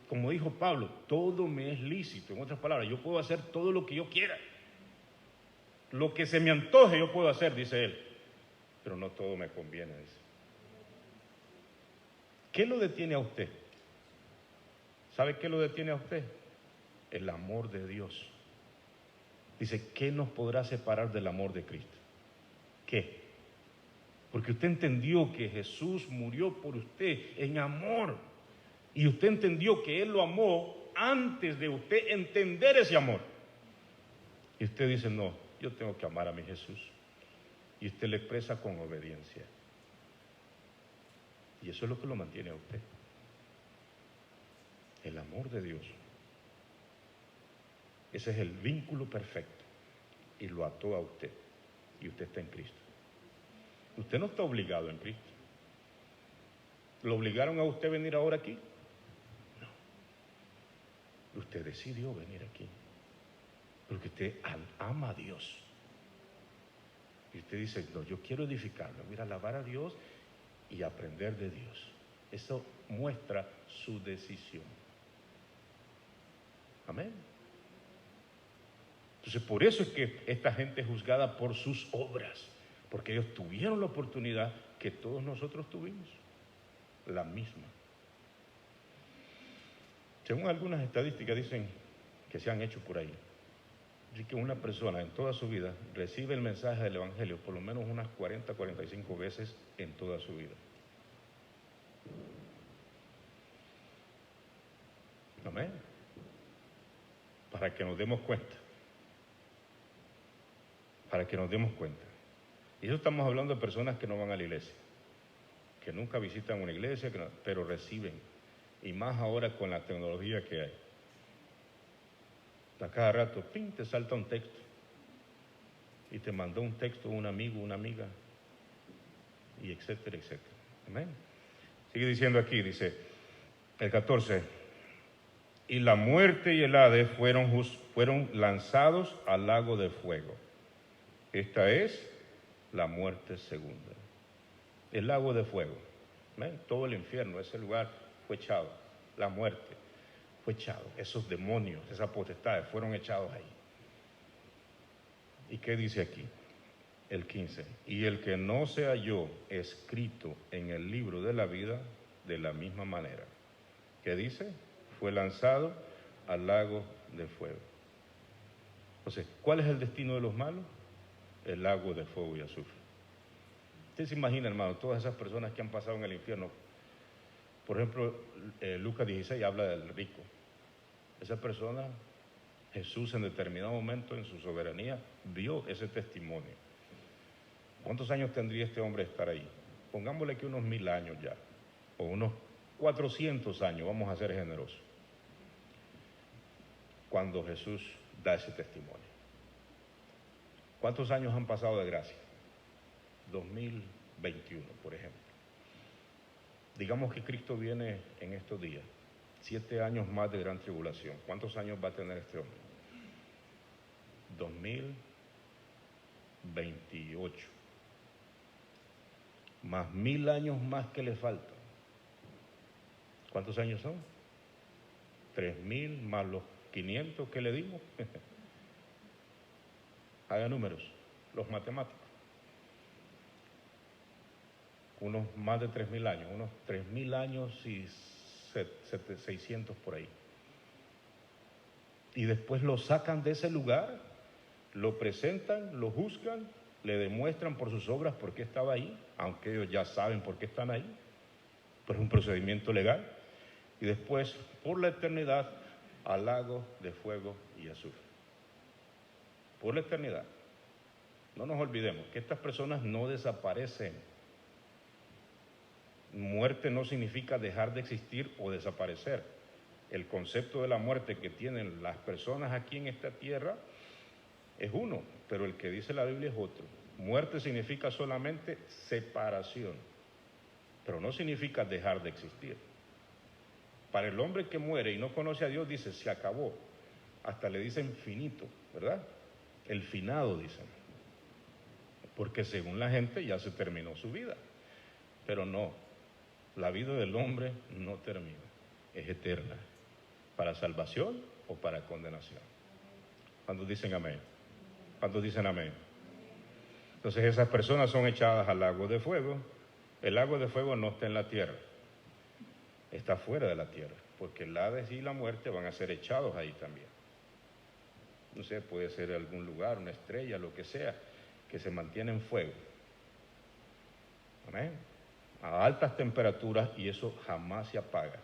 S1: Como dijo Pablo, todo me es lícito. En otras palabras, yo puedo hacer todo lo que yo quiera. Lo que se me antoje yo puedo hacer, dice él. Pero no todo me conviene, dice. ¿Qué lo detiene a usted? ¿Sabe qué lo detiene a usted? El amor de Dios. Dice, ¿qué nos podrá separar del amor de Cristo? ¿Qué? Porque usted entendió que Jesús murió por usted en amor. Y usted entendió que Él lo amó antes de usted entender ese amor. Y usted dice, no, yo tengo que amar a mi Jesús. Y usted le expresa con obediencia. Y eso es lo que lo mantiene a usted. El amor de Dios. Ese es el vínculo perfecto. Y lo ató a usted. Y usted está en Cristo. Usted no está obligado en Cristo. ¿Lo obligaron a usted a venir ahora aquí? No. Usted decidió venir aquí. Porque usted ama a Dios. Y usted dice, no, yo quiero edificarlo, ir a alabar a Dios y aprender de Dios. Eso muestra su decisión. Amén. Entonces, por eso es que esta gente es juzgada por sus obras, porque ellos tuvieron la oportunidad que todos nosotros tuvimos, la misma. Según algunas estadísticas dicen que se han hecho por ahí. Así que una persona en toda su vida recibe el mensaje del Evangelio por lo menos unas 40, 45 veces en toda su vida. Amén. Para que nos demos cuenta. Para que nos demos cuenta. Y eso estamos hablando de personas que no van a la iglesia, que nunca visitan una iglesia, pero reciben. Y más ahora con la tecnología que hay. A cada rato, ¡ping!, te salta un texto. Y te mandó un texto un amigo, una amiga, y etcétera, etcétera. Amén. Sigue diciendo aquí, dice el 14, y la muerte y el Hades fueron lanzados al lago de fuego. Esta es la muerte segunda. El lago de fuego. ¿Amén? Todo el infierno, ese lugar fue echado. La muerte fue echado. Esos demonios, esas potestades fueron echados ahí. ¿Y qué dice aquí? El 15. Y el que no se halló escrito en el libro de la vida, de la misma manera. ¿Qué dice? Fue lanzado al lago de fuego. Entonces, ¿cuál es el destino de los malos? El lago de fuego y azufre. Usted se imagina, hermano, todas esas personas que han pasado en el infierno. Por ejemplo, Lucas 16 habla del rico. Esa persona, Jesús en determinado momento en su soberanía vio ese testimonio. ¿Cuántos años tendría este hombre de estar ahí? Pongámosle que unos 1000 años ya, o unos 400 años, vamos a ser generosos, cuando Jesús da ese testimonio. ¿Cuántos años han pasado de gracia? 2021, por ejemplo. Digamos que Cristo viene en estos días, 7 años más de gran tribulación. ¿Cuántos años va a tener este hombre? 2028. Más 1000 años más que le faltan. ¿Cuántos años son? 3000 más los 500 que le dimos. Haga números, los matemáticos. Unos más de 3000 años, unos 3000 años y 600 por ahí. Y después lo sacan de ese lugar, lo presentan, lo juzgan, le demuestran por sus obras por qué estaba ahí, aunque ellos ya saben por qué están ahí, pero es un procedimiento legal. Y después, por la eternidad, al lago de fuego y azufre. Por la eternidad. No nos olvidemos que estas personas no desaparecen. Muerte no significa dejar de existir o desaparecer. El concepto de la muerte que tienen las personas aquí en esta tierra es uno, pero el que dice la Biblia es otro. Muerte significa solamente separación, pero no significa dejar de existir. Para el hombre que muere y no conoce a Dios, dice, se acabó. Hasta le dicen finito, ¿verdad? El finado, dicen. Porque según la gente ya se terminó su vida. Pero no, la vida del hombre no termina, es eterna. ¿Para salvación o para condenación? ¿Cuántos dicen amén? ¿Cuántos dicen amén? Entonces esas personas son echadas al lago de fuego. El lago de fuego no está en la tierra, está fuera de la tierra, porque el Hades y la muerte van a ser echados ahí también. No sé, puede ser algún lugar, una estrella, lo que sea, que se mantiene en fuego. Amén. A altas temperaturas, y eso jamás se apaga.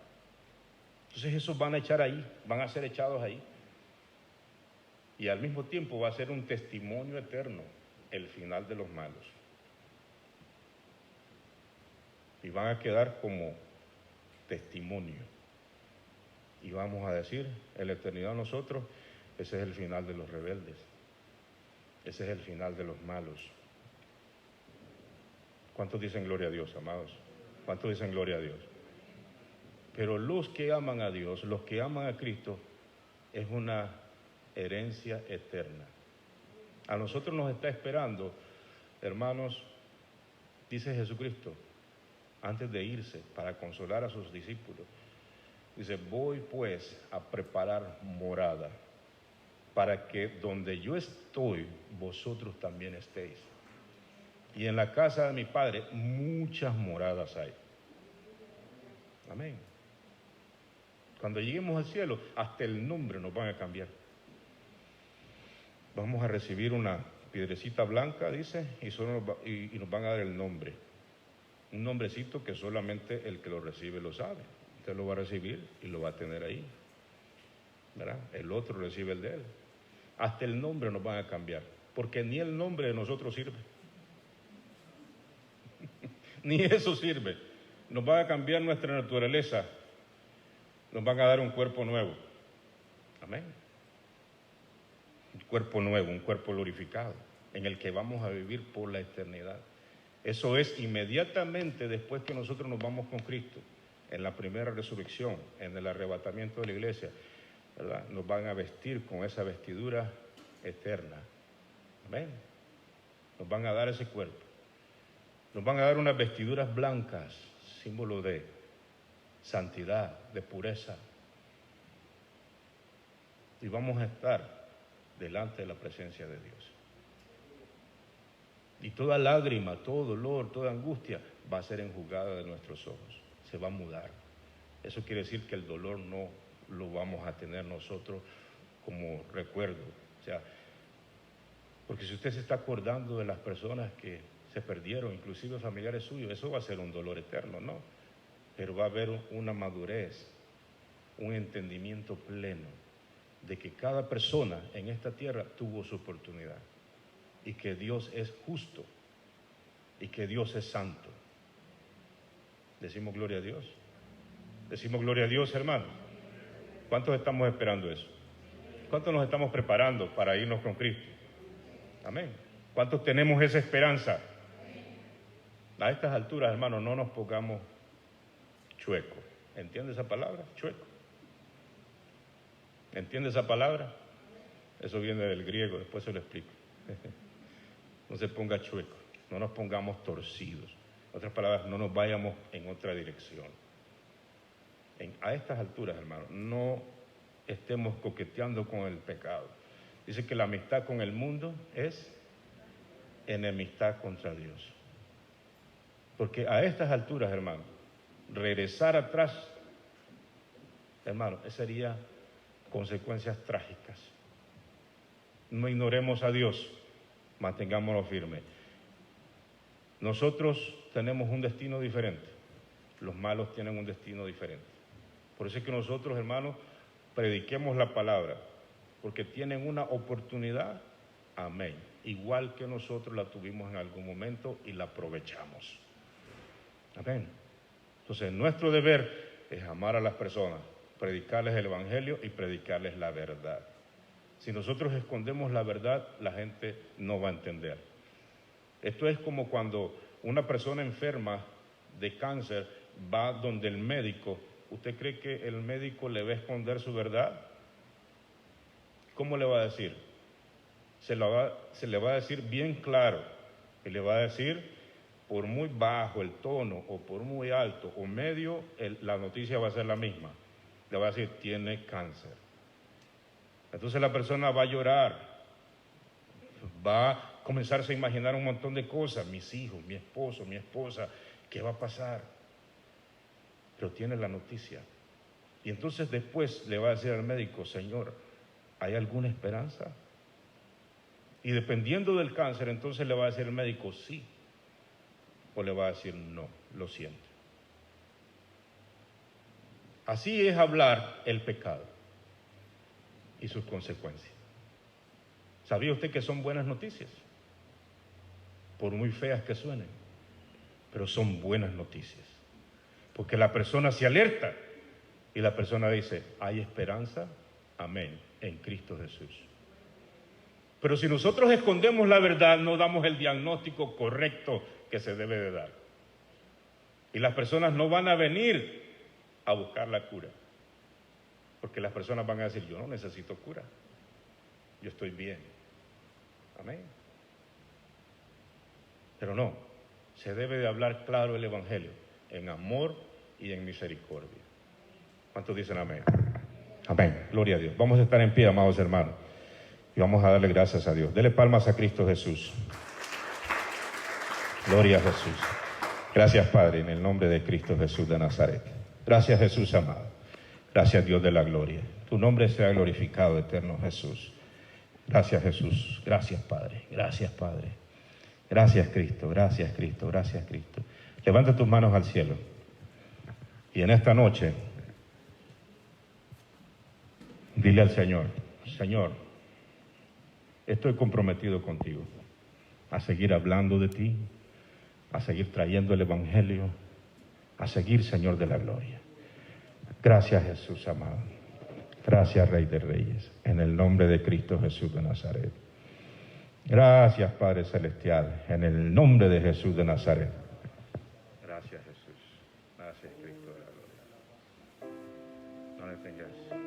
S1: Entonces esos van a echar ahí, van a ser echados ahí. Y al mismo tiempo va a ser un testimonio eterno el final de los malos. Y van a quedar como testimonio. Y vamos a decir, en la eternidad nosotros, ese es el final de los rebeldes. Ese es el final de los malos. ¿Cuántos dicen gloria a Dios, amados? ¿Cuántos dicen gloria a Dios? Pero los que aman a Dios, los que aman a Cristo, es una herencia eterna. A nosotros nos está esperando, hermanos, dice Jesucristo, antes de irse para consolar a sus discípulos. Dice, voy pues a preparar morada. para que donde yo estoy, vosotros también estéis. Y en la casa de mi Padre muchas moradas hay. Amén. Cuando lleguemos al cielo, hasta el nombre nos van a cambiar. Vamos a recibir una piedrecita blanca, dice, y nos van a dar el nombre. Un nombrecito que solamente el que lo recibe lo sabe. Usted lo va a recibir y lo va a tener ahí, ¿verdad? El otro recibe el de él. Hasta el nombre nos van a cambiar, porque ni el nombre de nosotros sirve. Ni eso sirve. Nos van a cambiar nuestra naturaleza. Nos van a dar un cuerpo nuevo. Amén. Un cuerpo nuevo, un cuerpo glorificado, en el que vamos a vivir por la eternidad. Eso es inmediatamente después que nosotros nos vamos con Cristo, en la primera resurrección, en el arrebatamiento de la iglesia, ¿verdad? Nos van a vestir con esa vestidura eterna. Amén. Nos van a dar ese cuerpo. Nos van a dar unas vestiduras blancas, símbolo de santidad, de pureza. Y vamos a estar delante de la presencia de Dios. Y toda lágrima, todo dolor, toda angustia va a ser enjugada de nuestros ojos. Se va a mudar. Eso quiere decir que el dolor no lo vamos a tener nosotros como recuerdo. O sea, porque si usted se está acordando de las personas que se perdieron, inclusive familiares suyos, eso va a ser un dolor eterno, ¿no? Pero va a haber una madurez, un entendimiento pleno de que cada persona en esta tierra tuvo su oportunidad y que Dios es justo y que Dios es santo. Decimos gloria a Dios. Decimos gloria a Dios, hermanos. ¿Cuántos estamos esperando eso? ¿Cuántos nos estamos preparando para irnos con Cristo? Amén. ¿Cuántos tenemos esa esperanza? A estas alturas, hermanos, no nos pongamos chuecos. ¿Entiende esa palabra? Chueco. ¿Entiende esa palabra? Eso viene del griego, después se lo explico. No se ponga chueco, no nos pongamos torcidos. En otras palabras, no nos vayamos en otra dirección. A estas alturas, hermanos, no estemos coqueteando con el pecado. Dice que la amistad con el mundo es enemistad contra Dios. Porque a estas alturas, hermano, regresar atrás, hermano, eso sería consecuencias trágicas. No ignoremos a Dios, mantengámonos firmes. Nosotros tenemos un destino diferente, los malos tienen un destino diferente. Por eso es que nosotros, hermanos, prediquemos la palabra, porque tienen una oportunidad, amén, igual que nosotros la tuvimos en algún momento y la aprovechamos. Amén. Entonces, nuestro deber es amar a las personas, predicarles el evangelio y predicarles la verdad. Si nosotros escondemos la verdad, la gente no va a entender. Esto es como cuando una persona enferma de cáncer va donde el médico. ¿Usted cree que el médico le va a esconder su verdad? ¿Cómo le va a decir? Se le va a decir bien claro, y le va a decir, por muy bajo el tono o por muy alto o medio, la noticia va a ser la misma. Le va a decir, tiene cáncer. Entonces la persona va a llorar, va a comenzarse a imaginar un montón de cosas, mis hijos, mi esposo, mi esposa, ¿qué va a pasar? Pero tiene la noticia. Y entonces después le va a decir al médico, Señor, ¿hay alguna esperanza? Y dependiendo del cáncer, entonces le va a decir el médico, sí. O le va a decir, no, lo siento. Así es hablar el pecado y sus consecuencias. ¿Sabía usted que son buenas noticias? Por muy feas que suenen, pero son buenas noticias. Porque la persona se alerta y la persona dice, hay esperanza, amén, en Cristo Jesús. Pero si nosotros escondemos la verdad, no damos el diagnóstico correcto que se debe de dar. Y las personas no van a venir a buscar la cura. Porque las personas van a decir, yo no necesito cura. Yo estoy bien. Amén. Pero no, se debe de hablar claro el evangelio, en amor y en misericordia. ¿Cuántos dicen amén? Amén. Gloria a Dios. Vamos a estar en pie, amados hermanos. Y vamos a darle gracias a Dios. Dele palmas a Cristo Jesús. Gloria a Jesús. Gracias, Padre, en el nombre de Cristo Jesús de Nazaret. Gracias, Jesús amado. Gracias, Dios de la gloria. Tu nombre sea glorificado, eterno Jesús. Gracias, Jesús. Gracias, Padre. Gracias, Padre. Gracias, Cristo. Gracias, Cristo. Gracias, Cristo. Levanta tus manos al cielo. Y en esta noche, dile al Señor, Señor, estoy comprometido contigo a seguir hablando de ti, a seguir trayendo el Evangelio, a seguir, Señor de la gloria. Gracias, Jesús amado. Gracias, Rey de Reyes, en el nombre de Cristo Jesús de Nazaret. Gracias, Padre Celestial, en el nombre de Jesús de Nazaret. Gracias, Jesús. Gracias, Cristo de la gloria. No le tengas.